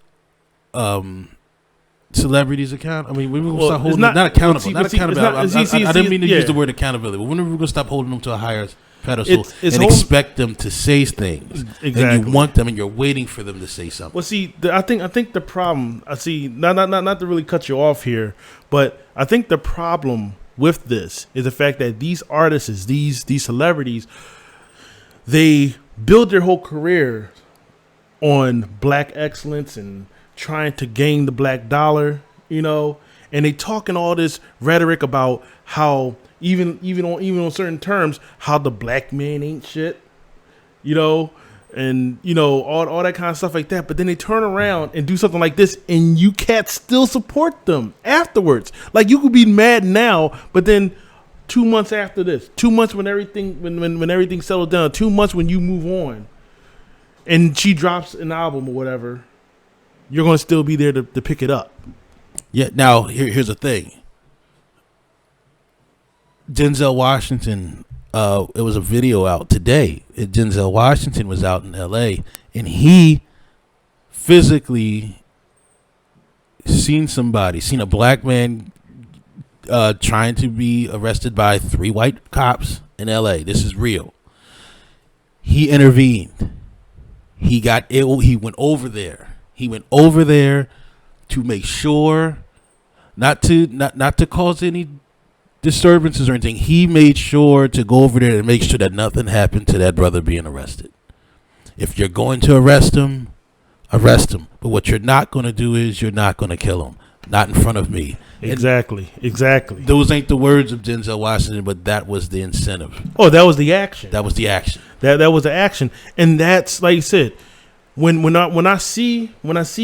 celebrities account? I mean, when are we going to stop holding them, not accountable? Not accountable. I didn't mean to use the word accountability. But when are we going to stop holding them to a higher pedestal and expect them to say things? Exactly. And you want them, and you're waiting for them to say something. Well, see, I think the problem. I see. Not to really cut you off here, but I think the problem with this is the fact that these artists, these celebrities, they build their whole career on black excellence and trying to gain the black dollar, and they talking all this rhetoric about how even on certain terms how the black man ain't shit, and all that kind of stuff like that. But then they turn around and do something like this, and you can't still support them afterwards. Like, you could be mad now, but then 2 months after this, 2 months when everything settles down, 2 months when you move on, and she drops an album or whatever, you're going to still be there to pick it up. Yeah. Now here's the thing. Denzel Washington. It was a video out today. Denzel Washington was out in L.A. and he physically seen a black man trying to be arrested by 3 white cops in L.A. This is real. He intervened. He got ill. He went over there. He went over there to make sure not to cause any disturbances or anything. He made sure to go over there and make sure that nothing happened to that brother being arrested. If you're going to arrest him, arrest him. But what you're not going to do is you're not going to kill him. Not in front of me. Exactly. Those ain't the words of Denzel Washington, but that was the incentive. Oh, that was the action. That was the action. That was the action. And that's, like you said, when I see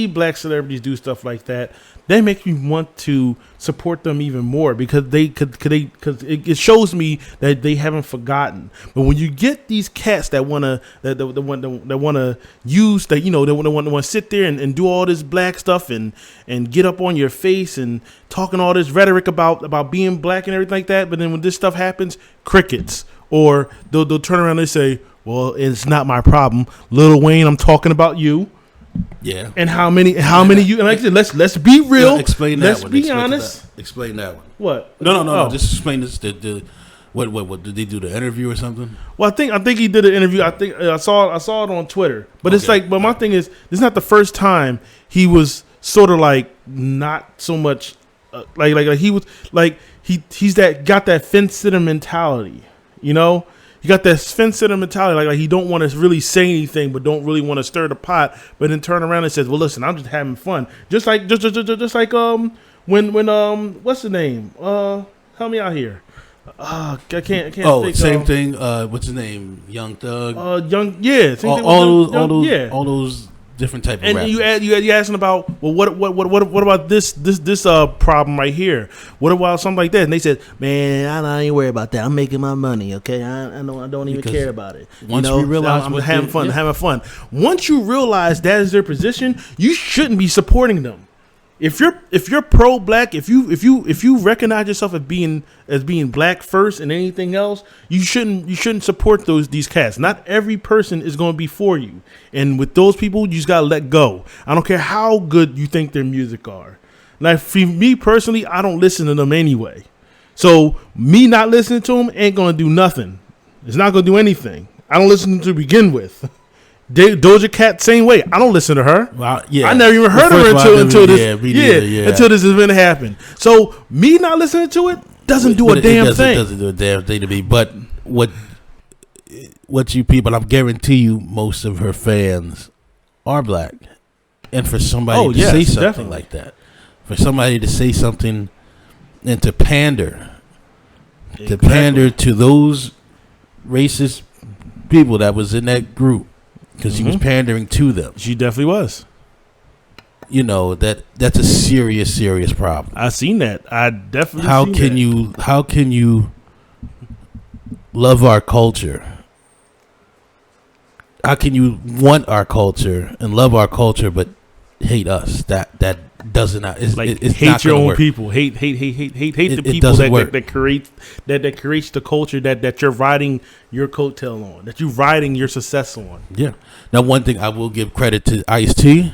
black celebrities do stuff like that, that makes me want to support them even more because it shows me that they haven't forgotten. But when you get these cats that wanna use that, they want to sit there and do all this black stuff and get up on your face and talking all this rhetoric about being black and everything like that, but then when this stuff happens, crickets. Or they'll turn around and say, well, it's not my problem. Lil Wayne, I'm talking about you. Yeah. And how many you, and like I said, let's be real. No, explain that let's one. Be honest. Explain that one. What? No. Just explain this. What did they do, the interview or something? Well, I think he did an interview. I think I saw it on Twitter. But okay. It's like, but my thing is, this is not the first time he was sort of like not so much like he was like he's got that fence sitter mentality. He got that fence sitter mentality, like he don't want to really say anything, but don't really want to stir the pot, but then turn around and says, "Well, listen, I'm just having fun." Just like when what's the name? Help me out here. I can't. Oh, think, same thing. What's his name? Young Thug. Yeah. All those different type of and rappers. you asking about, well, what about this problem right here? What about something like that? And they said, man, I ain't worry about that. I'm making my money, okay? I don't even care about it. Once we realize I'm having fun. Once you realize that is their position, you shouldn't be supporting them. If you're pro black, if you recognize yourself as being black first and anything else, you shouldn't support these cats. Not every person is going to be for you, and with those people, you just gotta let go. I don't care how good you think their music are. Like, for me personally, I don't listen to them anyway. So me not listening to them ain't gonna do nothing. It's not gonna do anything. I don't listen to them to begin with. Doja Cat, same way. I don't listen to her. Well, yeah. I never even heard of her until this event happened. So me not listening to it doesn't do a damn thing. It doesn't do a damn thing to me. But what you people, I guarantee you, most of her fans are black. And for somebody to say something like that, for somebody to say something and to pander to those racist people that was in that group. Because she was pandering to them. She definitely was. you know, that's a serious problem. I seen that. I definitely. How can you love our culture? How can you want our culture and love our culture but hate us? That doesn't it's, like it's hate not your own work. people. Hate the It people doesn't work. that creates the culture that you're riding your coattail on, that you're riding your success on. Yeah. Now, one thing I will give credit to Ice-T.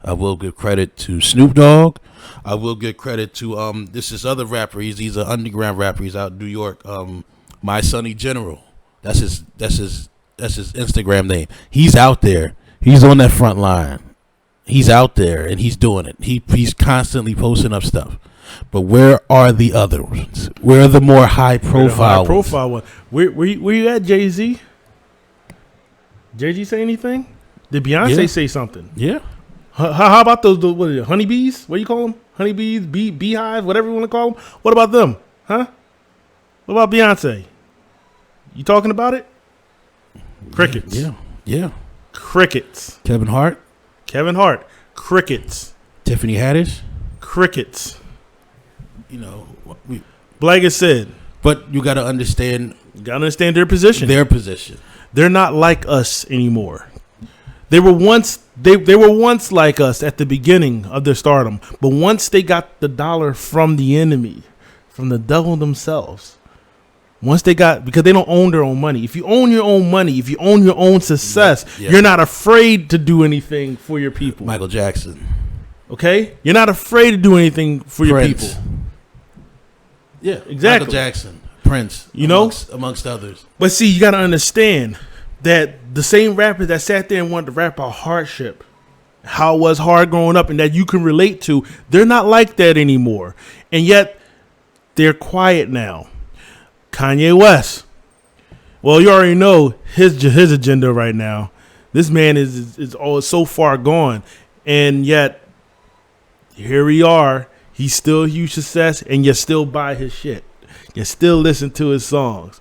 I will give credit to Snoop Dogg. I will give credit to this other rapper. He's an underground rapper. He's out in New York. My Sonny General. That's his Instagram name. He's out there. He's on that front line. He's out there and he's doing it. He's constantly posting up stuff. But where are the other ones? Where are the more high profile one? Where you at, Jay-Z? Jay-Z say anything? Did Beyonce say something? Yeah. How about those what are they, honeybees? What do you call them? Honeybees, beehives, whatever you want to call them. What about them? Huh? What about Beyonce? You talking about it? Crickets. Yeah. Crickets. Kevin Hart. Crickets. Tiffany Haddish. Crickets. You know, Like I said, but you got to understand. you gotta understand their position. They're not like us anymore. They were once like us at the beginning of their stardom, but once they got the dollar from the enemy, from the devil themselves, because they don't own their own money. If you own your own money, if you own your own success, you're not afraid to do anything for your people. Michael Jackson. Okay? You're not afraid to do anything for your Prince. people. Yeah, exactly. Michael Jackson, Prince, amongst others. But see, you got to understand that the same rappers that sat there and wanted to rap about hardship, how it was hard growing up, and that you can relate to, they're not like that anymore. And yet, they're quiet now. Kanye West. Well, you already know his agenda right now. This man is so far gone, and yet here we are. He's still a huge success, and you still buy his shit. You still listen to his songs,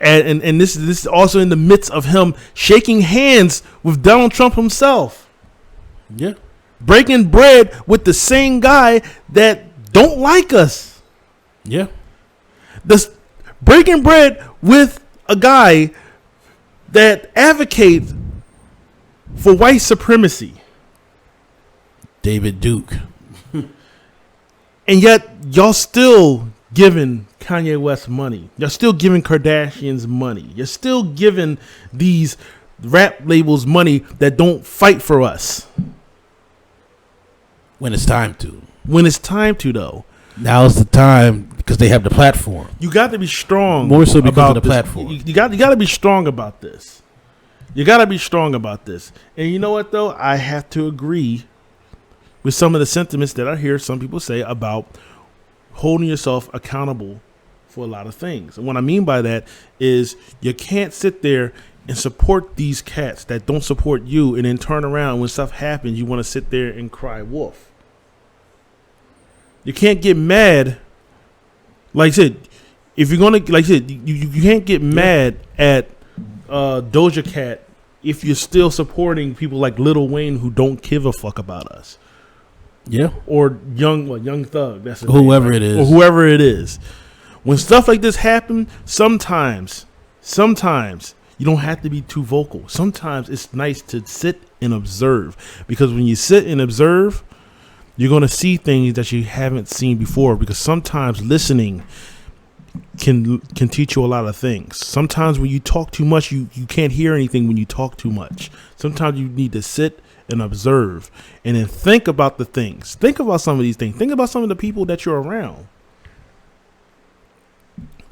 and this is also in the midst of him shaking hands with Donald Trump himself. Yeah, breaking bread with the same guy that don't like us. Yeah, breaking bread with a guy that advocates for white supremacy. David Duke. And yet, y'all still giving Kanye West money. You're still giving Kardashians money. You're still giving these rap labels money that don't fight for us. When it's time to. Though. Now's the time because they have the platform. You got to be strong. More so because about of the this. platform. You got to be strong about this. You got to be strong about this. And you know what, though? I have to agree with some of the sentiments that I hear some people say about holding yourself accountable for a lot of things. And what I mean by that is you can't sit there and support these cats that don't support you and then turn around when stuff happens, you want to sit there and cry wolf. You can't get mad. Like I said, if you're going to, like I said, you can't get mad at Doja Cat if you're still supporting people like Lil Wayne who don't give a fuck about us. Yeah. Or Young Thug. That's whoever it is. Or whoever it is. When stuff like this happen, sometimes you don't have to be too vocal. Sometimes it's nice to sit and observe. Because when you sit and observe, you're going to see things that you haven't seen before. Because sometimes listening can teach you a lot of things. Sometimes when you talk too much, you can't hear anything when you talk too much. Sometimes you need to sit and observe and then think about the things. Think about some of these things. Think about some of the people that you're around.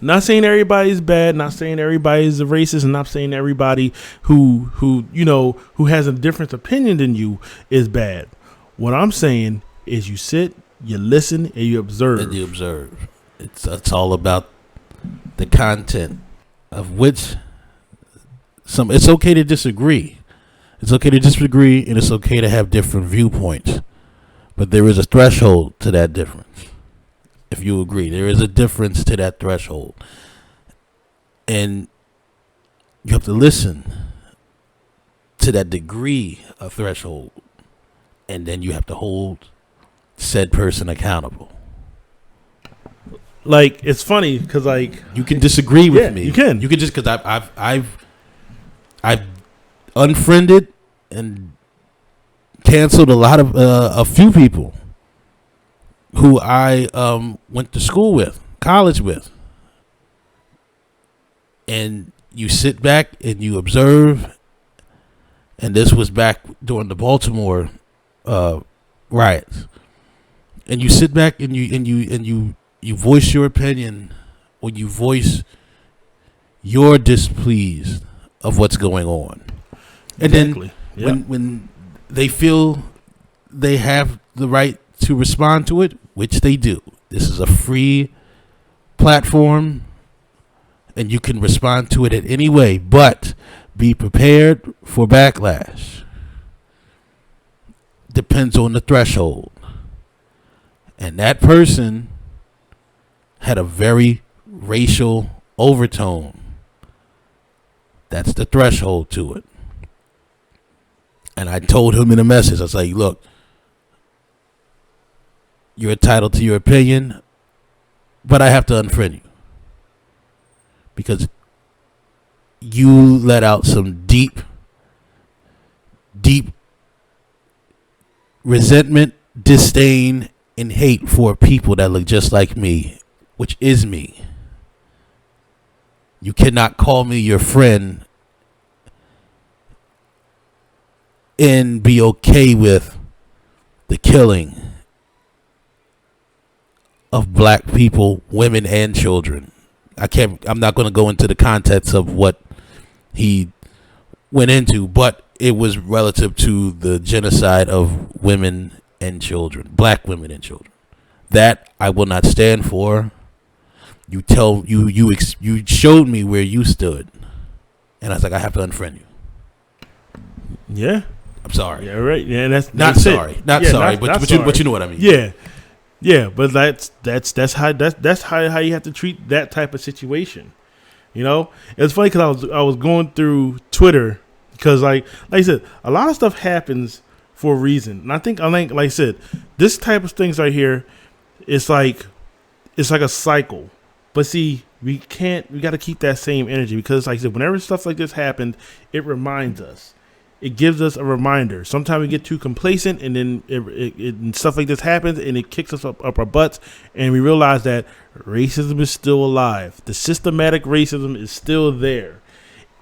Not saying everybody's bad, not saying everybody's a racist, and not saying everybody who has a different opinion than you is bad. What I'm saying is you sit, you listen, and you observe. It's all about the content of which it's okay to disagree. It's okay to disagree, and it's okay to have different viewpoints. But there is a threshold to that difference. If you agree, there is a difference to that threshold. And you have to listen to that degree of threshold and then you have to hold said person accountable. Like, it's funny because, like, You can disagree with me. You can just because I've unfriended and canceled a few people who I went to school with, college with, and you sit back and you observe. And this was back during the Baltimore riots, and you sit back and you voice your opinion, or you voice you're displeased of what's going on, and exactly. then when they feel they have the right to respond to it, which they do. This is a free platform, and you can respond to it in any way, but be prepared for backlash. Depends on the threshold. And that person had a very racial overtone. That's the threshold to it. And I told him in a message, I was like, look, you're entitled to your opinion, but I have to unfriend you. Because you let out some deep resentment, disdain, and hate for people that look just like me, which is me. You cannot call me your friend and be okay with the killing of black people, women, and children. I'm not going to go into the context of what he went into, but it was relative to the genocide of women and children, black women and children. That I will not stand for. You showed me where you stood, and I was like, I have to unfriend you. Yeah, I'm sorry. Yeah, right. Yeah, that's not sorry. Not yeah, sorry, not but sorry. You know what I mean. Yeah. Yeah, but that's how you have to treat that type of situation. You know, it's funny because I was going through Twitter because like I said, a lot of stuff happens for a reason, and I think like I said, this type of things right here, it's like a cycle. But see, we got to keep that same energy because, like I said, whenever stuff like this happens, it reminds us. It gives us a reminder. Sometimes we get too complacent, and then and stuff like this happens, and it kicks us up our butts, and we realize that racism is still alive. The systematic racism is still there.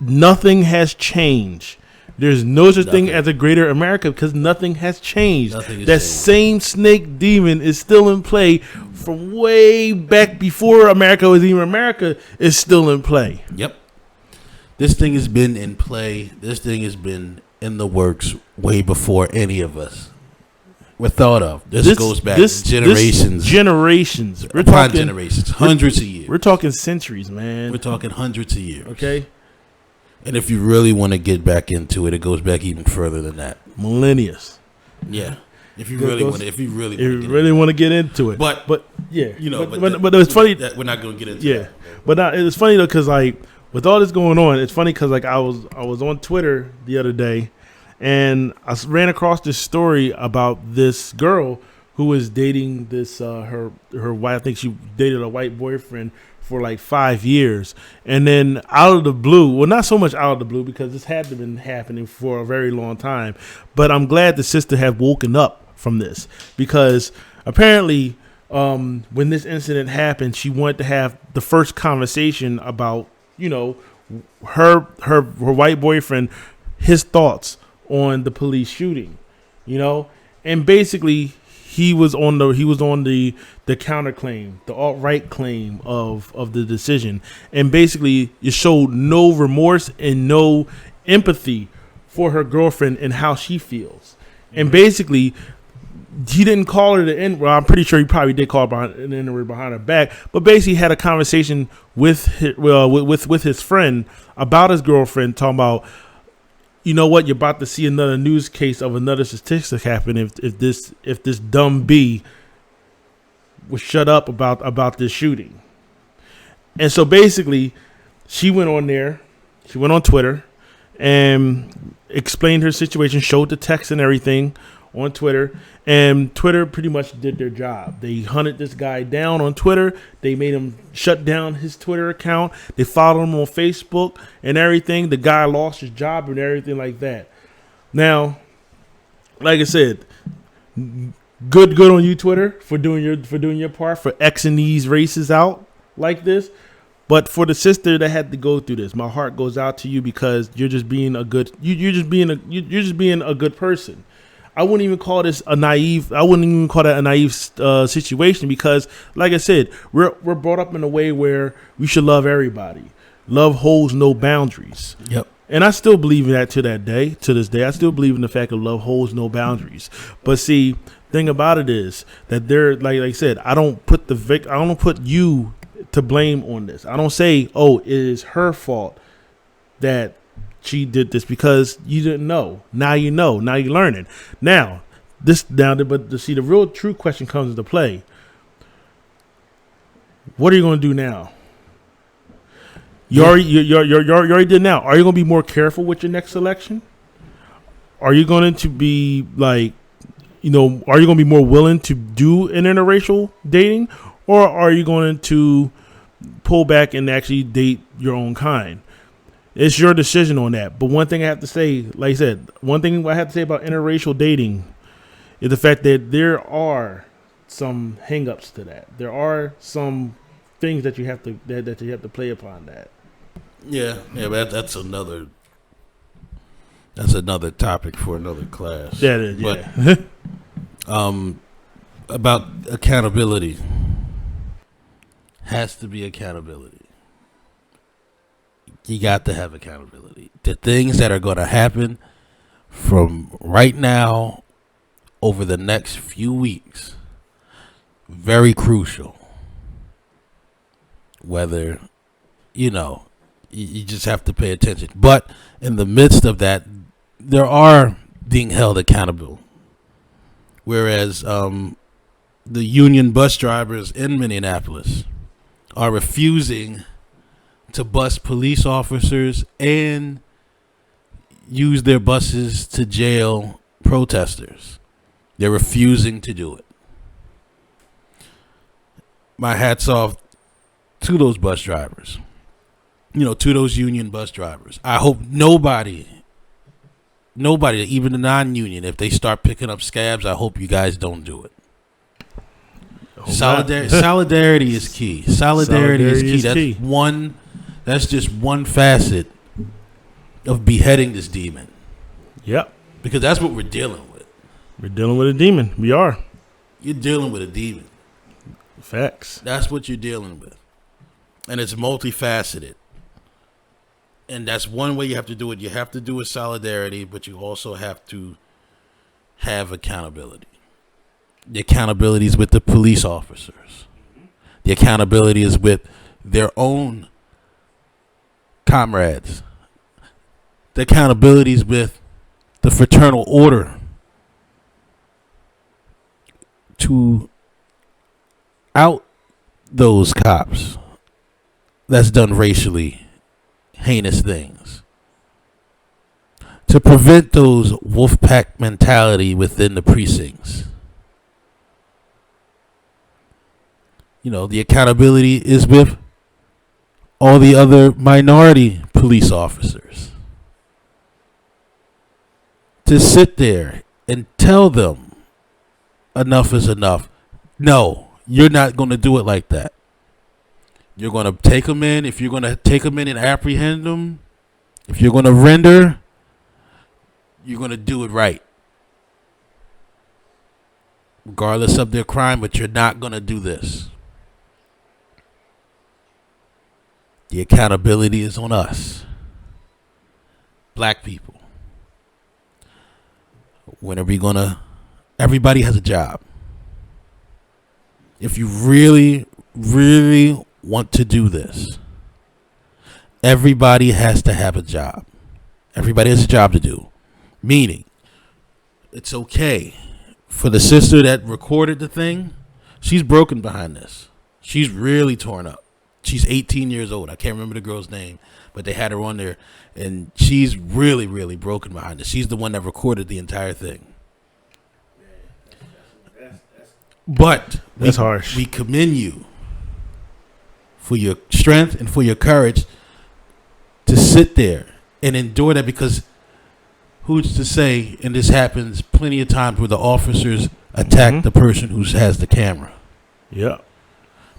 Nothing has changed. There's no such thing as a greater America because nothing has changed. That same snake demon is still in play from way back before America was even America, is still in play. Yep. This thing has been in play. This thing has been in the works way before any of us were thought of. This goes back generations. Generations. We're talking generations. Hundreds of years. We're talking centuries, man. We're talking hundreds of years. Okay. And if you really want to get back into it, it goes back even further than that. Millennia. Yeah. If you really want to get into it. But yeah. You know, but it's funny that we're not going to get into that. But it's funny though cuz like with all this going on, it's funny because like I was on Twitter the other day, and I ran across this story about this girl who was dating this her white. I think she dated a white boyfriend for like 5 years, and then out of the blue, well, not so much out of the blue because this had been happening for a very long time, but I'm glad the sister had woken up from this because apparently when this incident happened, she wanted to have the first conversation about, you know, her white boyfriend, his thoughts on the police shooting, you know, and basically he was on the counterclaim, the alt-right claim of the decision, and basically it showed no remorse and no empathy for her girlfriend and how she feels, and basically he didn't call her the N. Well, I'm pretty sure he probably did call her an N-word behind her back, but basically had a conversation with his friend about his girlfriend, talking about, you know what, you're about to see another news case of another statistic happen if this dumb B was shut up about this shooting. And so basically, she went on Twitter and explained her situation, showed the text and everything on Twitter, and Twitter pretty much did their job. They hunted this guy down on Twitter. They made him shut down his Twitter account. They followed him on Facebook and everything. The guy lost his job and everything like that. Now, like I said, good on you, Twitter, for doing your part, for Xing these races out like this. But for the sister that had to go through this, my heart goes out to you because you're just being a good you're just being a good person. I wouldn't even call this a naive. I wouldn't even call that a naive situation because, like I said, we're brought up in a way where we should love everybody. Love holds no boundaries. Yep. And I still believe in that to this day. I still believe in the fact that love holds no boundaries. But see, thing about it is that they're like I said, I don't put you to blame on this. I don't say, oh, it is her fault that she did this because you didn't know. Now you know. Now you're learning. But see, the real true question comes into play. What are you going to do now? You already did now. Are you going to be more careful with your next election? Are you going to be are you going to be more willing to do an interracial dating? Or are you going to pull back and actually date your own kind? It's your decision on that. But one thing I have to say, like I said, one thing I have to say about interracial dating is the fact that there are some hang-ups to that. There are some things that you have to play upon that. Yeah, but that's another topic for another class. That is, yeah. But about accountability. Has to be accountability. You got to have accountability. The things that are going to happen from right now over the next few weeks, very crucial. Whether, you just have to pay attention. But in the midst of that, there are being held accountable. Whereas the union bus drivers in Minneapolis are refusing to bus police officers and use their buses to jail protesters. They're refusing to do it. My hat's off to those bus drivers, to those union bus drivers. I hope nobody, even the non-union, if they start picking up scabs, I hope you guys don't do it. Solidarity is key. Solidarity is key. That's just one facet of beheading this demon. Yep. Because that's what we're dealing with. We're dealing with a demon. We are. You're dealing with a demon. Facts. That's what you're dealing with. And it's multifaceted. And that's one way you have to do it. You have to do it solidarity, but you also have to have accountability. The accountability is with the police officers. The accountability is with their own comrades. The accountability is with the fraternal order to out those cops that's done racially heinous things. To prevent those wolf pack mentality within the precincts. The accountability is with all the other minority police officers. To sit there and tell them enough is enough. No, you're not going to do it like that. You're going to take them in. If you're going to take them in and apprehend them, if you're going to render, you're going to do it right. Regardless of their crime, but you're not going to do this. The accountability is on us, black people. When are we gonna? Everybody has a job. If you really, really want to do this, everybody has to have a job. Everybody has a job to do. Meaning, it's okay for the sister that recorded the thing. She's broken behind this. She's really torn up. She's 18 years old. I can't remember the girl's name, but they had her on there, and she's really, really broken behind it. She's the one that recorded the entire thing. But That's harsh. We commend you for your strength and for your courage to sit there and endure that, because who's to say, and this happens plenty of times where the officers attack the person who has the camera. Yeah.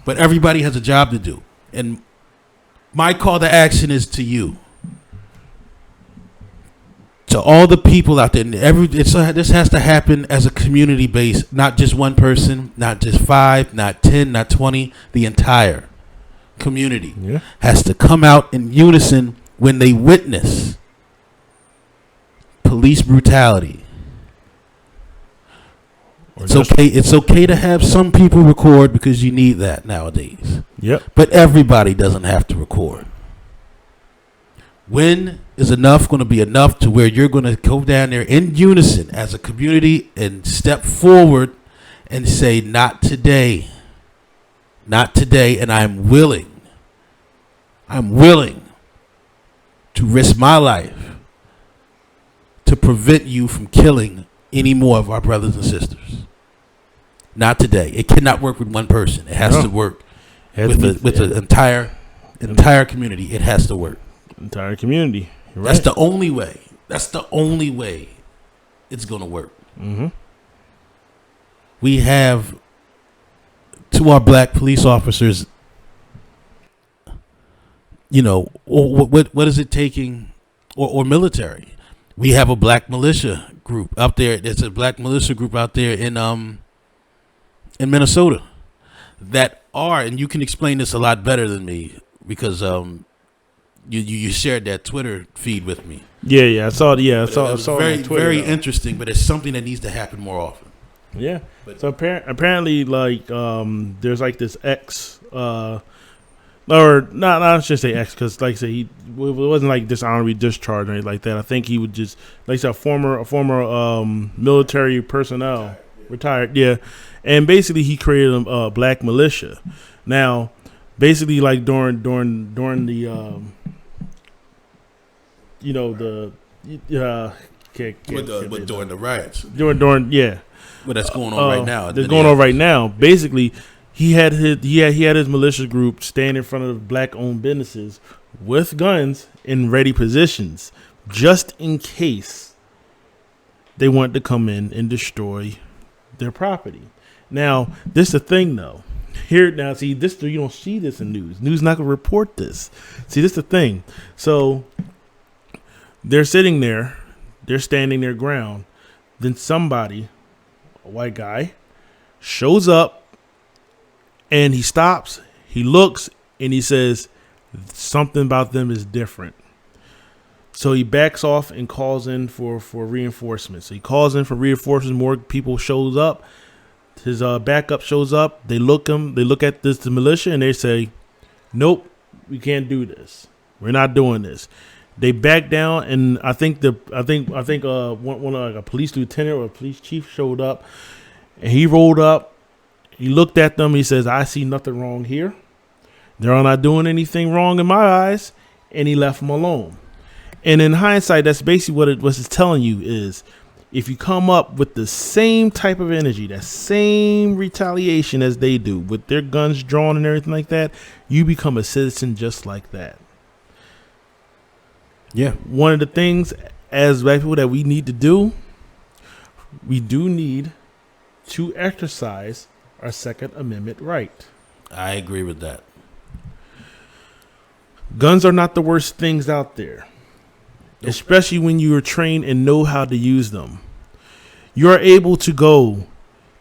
But everybody has a job to do. And my call to action is to you. To all the people out there. This has to happen as a community base, not just one person, not just 5, not 10, not 20. The entire community has to come out in unison when they witness police brutality. It's okay to have some people record, because you need that nowadays. Yep. But everybody doesn't have to record. When is enough going to be enough to where you're going to go down there in unison as a community and step forward and say, not today, not today, and I'm willing to risk my life to prevent you from killing any more of our brothers and sisters. Not today. It cannot work with one person. It has to work with the entire community. It has to work. Entire community. You're That's right. the only way. That's the only way it's going to work. Mm-hmm. We have, to our black police officers, what is it taking, or military? We have a black militia group out there. There's a black militia group out there in Minnesota that are, and you can explain this a lot better than me, because you shared that Twitter feed with me. Yeah, I saw. Yeah, I saw. It was very, very, very interesting, but it's something that needs to happen more often. Yeah. So apparently, like, there's like this ex, or not. I should say ex, because like I said, it wasn't like dishonorably discharged or anything like that. I think he would just, like I said, a former military personnel, retired. Yeah, and basically he created a black militia. Now, basically, like during the during the riots, during but that's going on right now. That's going on right now. Basically, he had his militia group stand in front of black-owned businesses with guns in ready positions, just in case they wanted to come in and destroy their property. Now, this is the thing, though. Here now, see this. You don't see this in news. News not gonna report this. See, this is the thing. So they're sitting there, they're standing their ground. Then somebody, a white guy, shows up, and he stops. He looks, and he says something about them is different. So he backs off and calls in for reinforcements. So he calls in for reinforcements. More people shows up. His backup shows up. They look at the militia, and they say, "Nope, we can't do this. We're not doing this." They back down, and I think one like a police lieutenant or a police chief showed up, and he rolled up. He looked at them. He says, "I see nothing wrong here. They're not doing anything wrong in my eyes," and he left them alone. And in hindsight, that's basically what it's telling you is, if you come up with the same type of energy, that same retaliation as they do, with their guns drawn and everything like that, you become a citizen just like that. Yeah. One of the things as black people that we need to do, we do need to exercise our Second Amendment right. I agree with that. Guns are not the worst things out there, especially when you are trained and know how to use them. You are able to go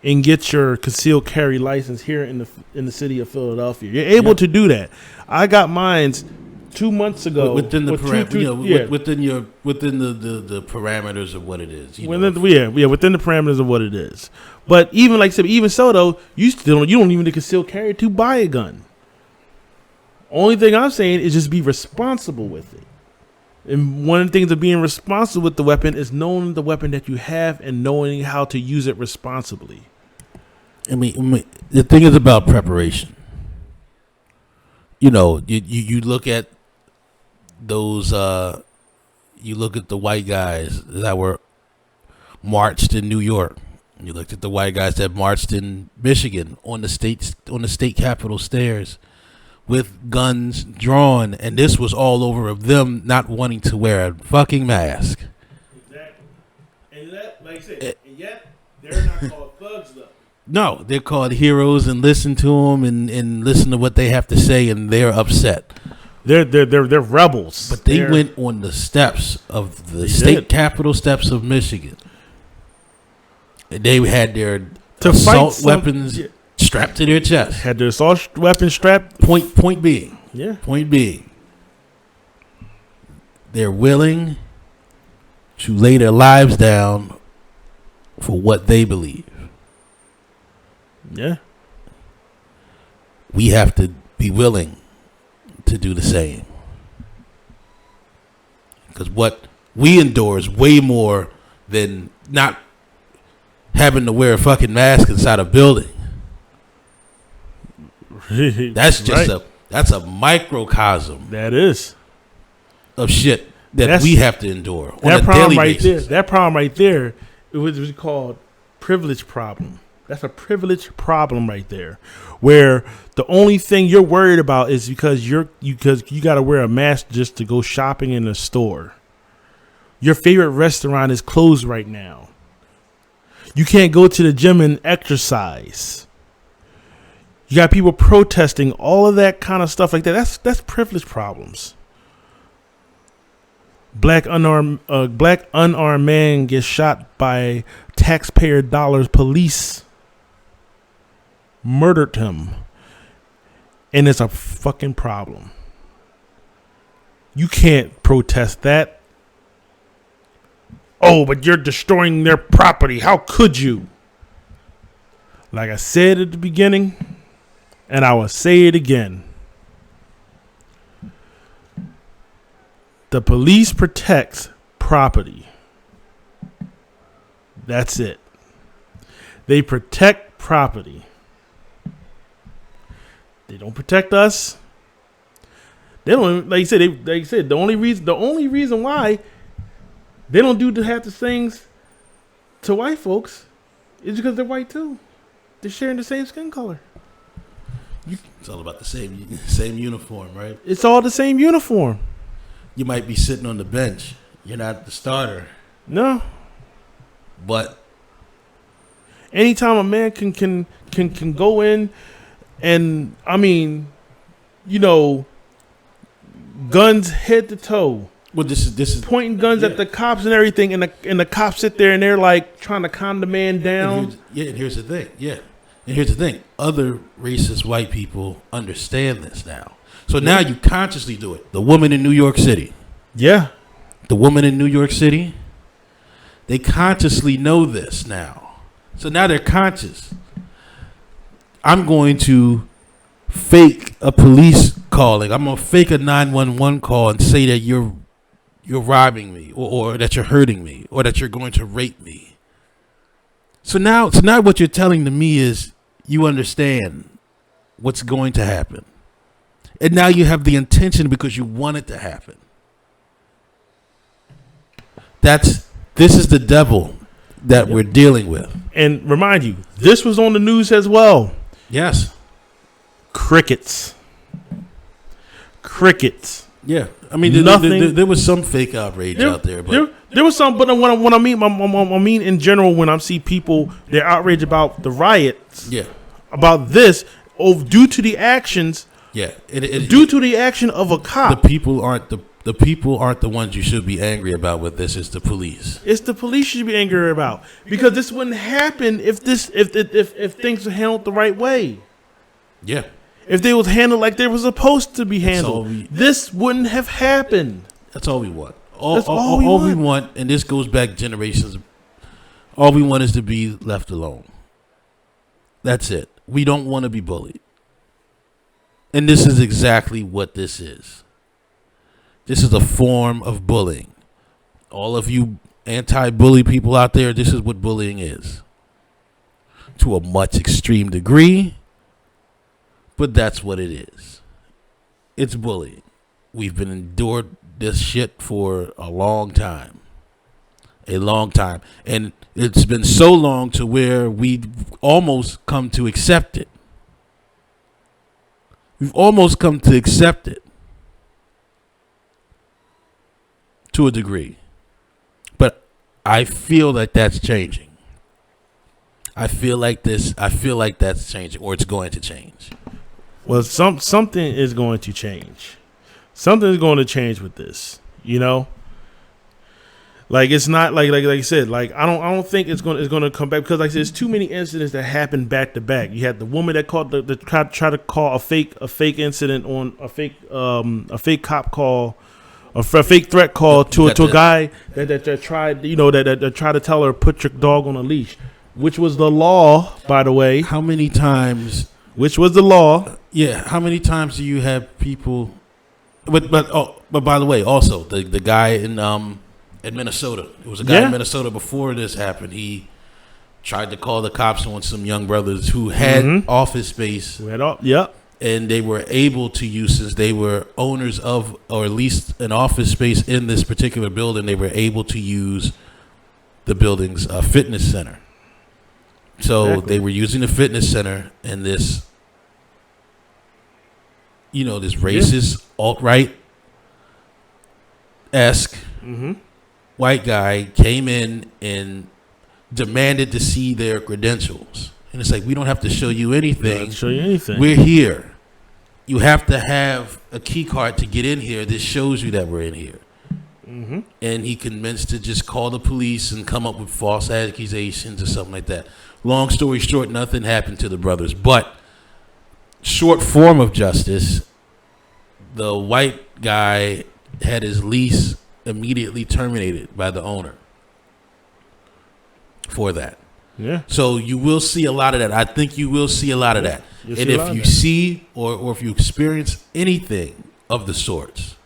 and get your concealed carry license here in the city of Philadelphia. You're able to do that. I got mine 2 months ago. Within the within the parameters of what it is. Within the parameters of what it is. But even like I said, even so though, you don't even need a concealed carry to buy a gun. Only thing I'm saying is just be responsible with it. And one of the things of being responsible with the weapon is knowing the weapon that you have and knowing how to use it responsibly. I mean, the thing is about preparation. You look at those. You look at the white guys that were marched in New York You looked at the white guys that marched in Michigan on the state capitol stairs with guns drawn, and this was all over of them not wanting to wear a fucking mask. Exactly. And that, like I said, and yet they're not called thugs though. No, they're called heroes, and listen to them and listen to what they have to say, and they're upset. They're rebels. But they went on the steps of the state capitol steps of Michigan. They had their assault weapons strapped to their chest. Had their assault weapons strapped. Point being. Yeah. Point being. They're willing to lay their lives down for what they believe. Yeah. We have to be willing to do the same. Because what we endure is way more than not having to wear a fucking mask inside a building. That's just that's a microcosm. That is of shit that we have to endure on that a problem daily right basis. there. That problem right there, it was called privilege problem. That's a privilege problem right there, where the only thing you're worried about is because you got to wear a mask just to go shopping in a store. Your favorite restaurant is closed right now. You can't go to the gym and exercise. You got people protesting, all of that kind of stuff like that. That's privilege problems. Black unarmed man gets shot by taxpayer dollars. Police murdered him, and it's a fucking problem. You can't protest that. Oh, but you're destroying their property. How could you? Like I said at the beginning, and I will say it again. The police protects property. That's it. They protect property. They don't protect us. They don't, like you said, the only reason why they don't do half the things to white folks is because they're white too. They're sharing the same skin color. It's all about the same uniform, right? It's all the same uniform. You might be sitting on the bench. You're not the starter. No. But anytime a man can go in and, I mean, you know, guns head to toe. Well, this is pointing guns at the cops and everything, and the cops sit there and they're like trying to calm the man down. And here's the thing. Yeah. And here's the thing. Other racist white people understand this now. So now you consciously do it. The woman in New York City. Yeah. The woman in New York City, they consciously know this now. So now they're conscious. I'm going to fake a police calling. I'm going to fake a 911 call and say that you're robbing me or that you're hurting me or that you're going to rape me. So now what you're telling to me is you understand what's going to happen. And now you have the intention because you want it to happen. This is the devil that we're dealing with. And remind you, this was on the news as well. Yes. Crickets. Yeah. I mean, there was some fake outrage out there. But there was some, but when I mean in general, when I see people, they're outraged about the riots. Yeah. About this, due to the actions. Yeah. Due to the action of a cop. The people aren't the ones you should be angry about with this. It's the police. It's the police you should be angry about, because this wouldn't happen if things were handled the right way. Yeah. If they was handled like they were supposed to be handled, this wouldn't have happened. That's all we want. All we want, and this goes back generations. All we want is to be left alone. That's it. We don't want to be bullied. And this is exactly what this is. This is a form of bullying. All of you anti-bully people out there, this is what bullying is. To a much extreme degree, but that's what it is. It's bullying. We've been endured this shit for a long time. A long time. And it's been so long to where we almost come to accept it. We've almost come to accept it to a degree. But I feel like that's changing. I feel like that's changing, or it's going to change. Well, something is going to change. Something is going to change with this, you know? Like, it's not like I said, like I don't think it's going to come back, because like I said, there's too many incidents that happen back to back. You had the woman that called the try to call a fake incident on a fake cop call, a fake threat call to a guy that tried, you know, that tried to tell her, put your dog on a leash, which was the law, by the way. How many times? Which was the law. Yeah. How many times do you have people? But by the way, also the guy in Minnesota. It was a guy in Minnesota before this happened. He tried to call the cops on some young brothers who had office space. And they were able to use, since they were owners of, or at least an office space in this particular building, they were able to use the building's fitness center. So they were using the fitness center, and this, you know, this racist, alt-right-esque white guy came in and demanded to see their credentials. And it's like, we don't have to show you anything. We're here. You have to have a key card to get in here. This shows you that we're in here. And he convinced to just call the police and come up with false accusations or something like that. Long story short, nothing happened to the brothers. But short form of justice, the white guy had his lease immediately terminated by the owner for that. Yeah. So you will see a lot of that. I think you will see a lot of that. And if you see or if you experience anything of the sorts,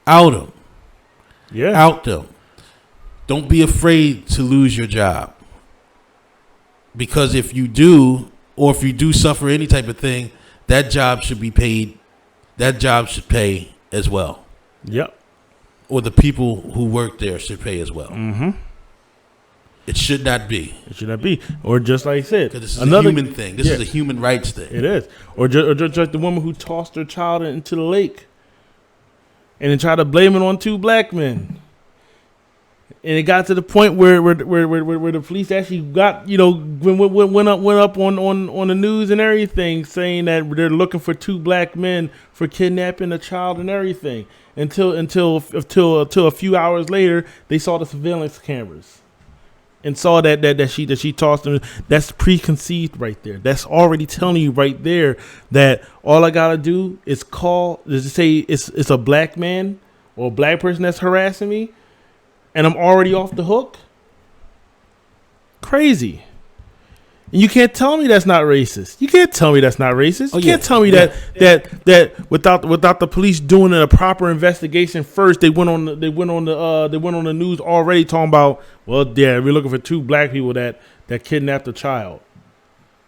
out them. Yeah. Out them. Don't be afraid to lose your job. Because if you do, or if you do suffer any type of thing, that job should be paid. That job should pay as well. Yep. Or the people who work there should pay as well. It should not be. It should not be. Or just like I said, because this is a human thing. This is a human rights thing. It is. Or just like the woman who tossed her child into the lake and then tried to blame it on two black men. And it got to the point where the police actually got, you know, went up on the news and everything, saying that they're looking for two black men for kidnapping a child and everything. Until a few hours later, they saw the surveillance cameras and saw that she tossed them. That's preconceived right there. That's already telling you right there that all I gotta do is say it's a black man or a black person that's harassing me, and I'm already off the hook. Crazy. And you can't tell me that's not racist. You can't tell me that's not racist. You can't tell me that without the police doing a proper investigation first, they went on the news already talking about, well, yeah, we're looking for two black people that kidnapped a child.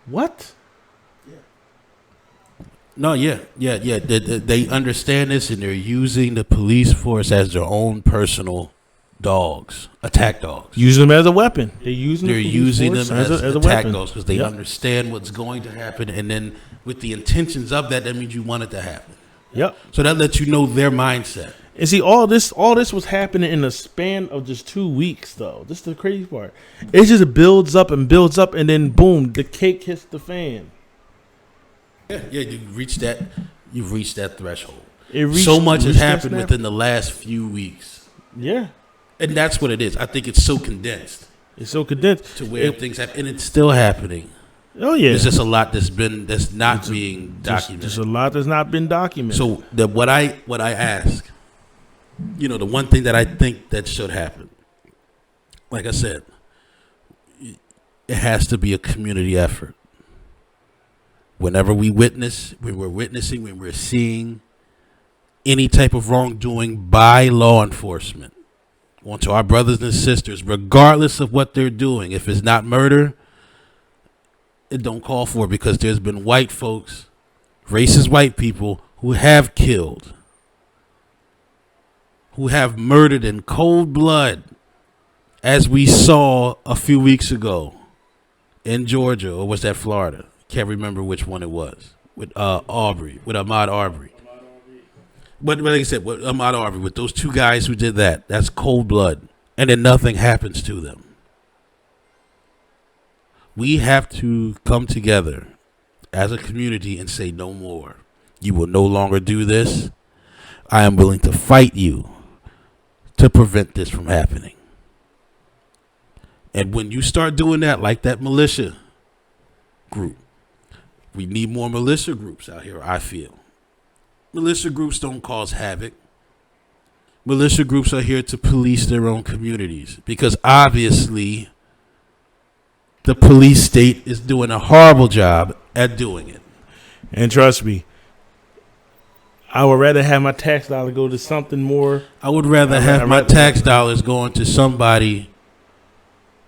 What? No, yeah. They understand this, and they're using the police force as their own personal dogs, attack dogs. Use them as a weapon. They're using them as attack dogs because they understand what's going to happen, and then with the intentions of that means you want it to happen. Yep. So that lets you know their mindset. And see, all this was happening in the span of just 2 weeks, though. This is the crazy part. It just builds up, and then boom, the cake hits the fan. Yeah, you've reached that threshold. So much has happened within the last few weeks. Yeah. And that's what it is. I think it's so condensed. It's so condensed to where things happen, and it's still happening. Oh yeah, there's just a lot that's not being documented. There's a lot that's not been documented. So what I ask, you know, the one thing that I think that should happen, like I said, it has to be a community effort. Whenever when we're seeing any type of wrongdoing by law enforcement, want to our brothers and sisters, regardless of what they're doing. If it's not murder, it don't call for it, because there's been white folks, racist white people, who have killed, who have murdered in cold blood, as we saw a few weeks ago in Georgia, or was that Florida? Can't remember which one it was. With Aubrey, with Ahmaud Arbery. But like I said, with Ahmaud Arbery, with those two guys who did that, that's cold blood. And then nothing happens to them. We have to come together as a community and say no more. You will no longer do this. I am willing to fight you to prevent this from happening. And when you start doing that, like that militia group, we need more militia groups out here, I feel. Militia groups don't cause havoc. Militia groups are here to police their own communities because obviously the police state is doing a horrible job at doing it. And trust me, I would rather have my tax dollar go to something more. I would rather have my tax dollars going to somebody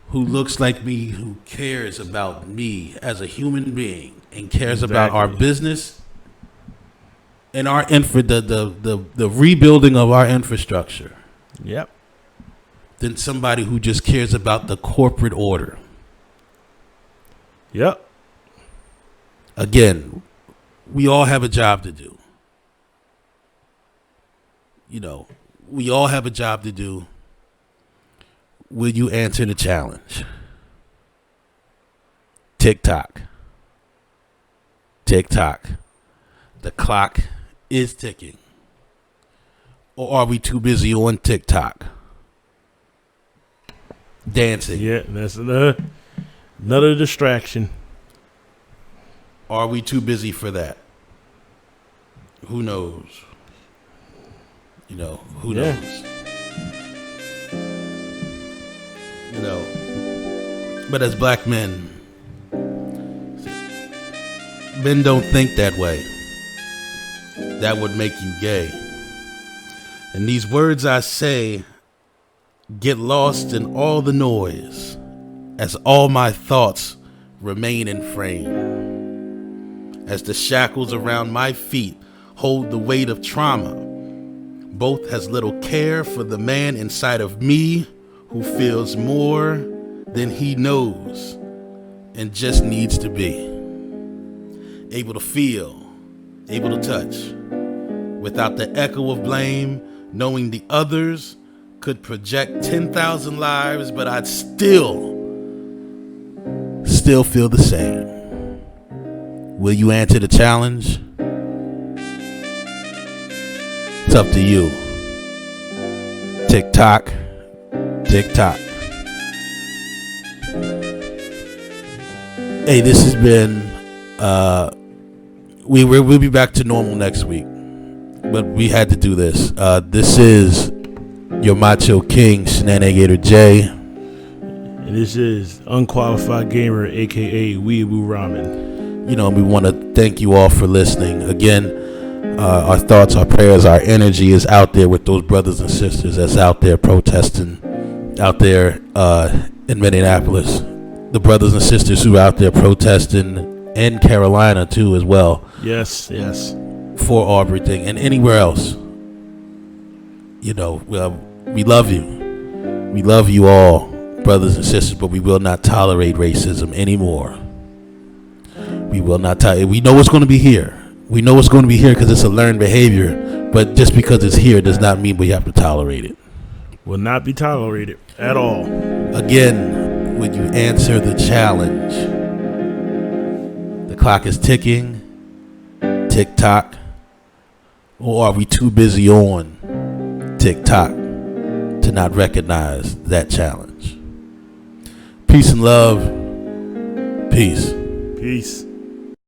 who looks like me, who cares about me as a human being and cares about our business and our the rebuilding of our infrastructure. Yep. Than somebody who just cares about the corporate order. Yep. Again, we all have a job to do. You know, we all have a job to do. Will you answer the challenge? Tick-tock. Tick-tock. The clock is ticking. Or are we too busy on TikTok? Dancing. Yeah, that's another distraction. Are we too busy for that? Who knows? You know, who knows? You know, but as black men don't think that way. That would make you gay. And these words I say get lost in all the noise as all my thoughts remain in frame. As the shackles around my feet hold the weight of trauma, both has little care for the man inside of me who feels more than he knows and just needs to be. Able to feel, able to touch, without the echo of blame, knowing the others could project 10,000 lives, but I'd still feel the same. Will you answer the challenge? It's up to you. Tick tock, tick tock. Hey, this has been. We'll be back to normal next week, but we had to do this. This is your Macho King, Shenanigator J. And this is Unqualified Gamer, aka Weeaboo Ramen. You know, we want to thank you all for listening. Again, our thoughts, our prayers, our energy is out there with those brothers and sisters that's out there protesting, out there in Minneapolis. The brothers and sisters who are out there protesting in Carolina too as well. Yes, yes. For everything and anywhere else. You know, we love you. We love you all, brothers and sisters, but we will not tolerate racism anymore. We will not tolerate. We know it's going to be here. We know it's going to be here because it's a learned behavior, but just because it's here does not mean we have to tolerate it. Will not be tolerated at all. Again, would you answer the challenge? The clock is ticking. Tick-tock. Or are we too busy on TikTok to not recognize that challenge? Peace and love. Peace. Peace.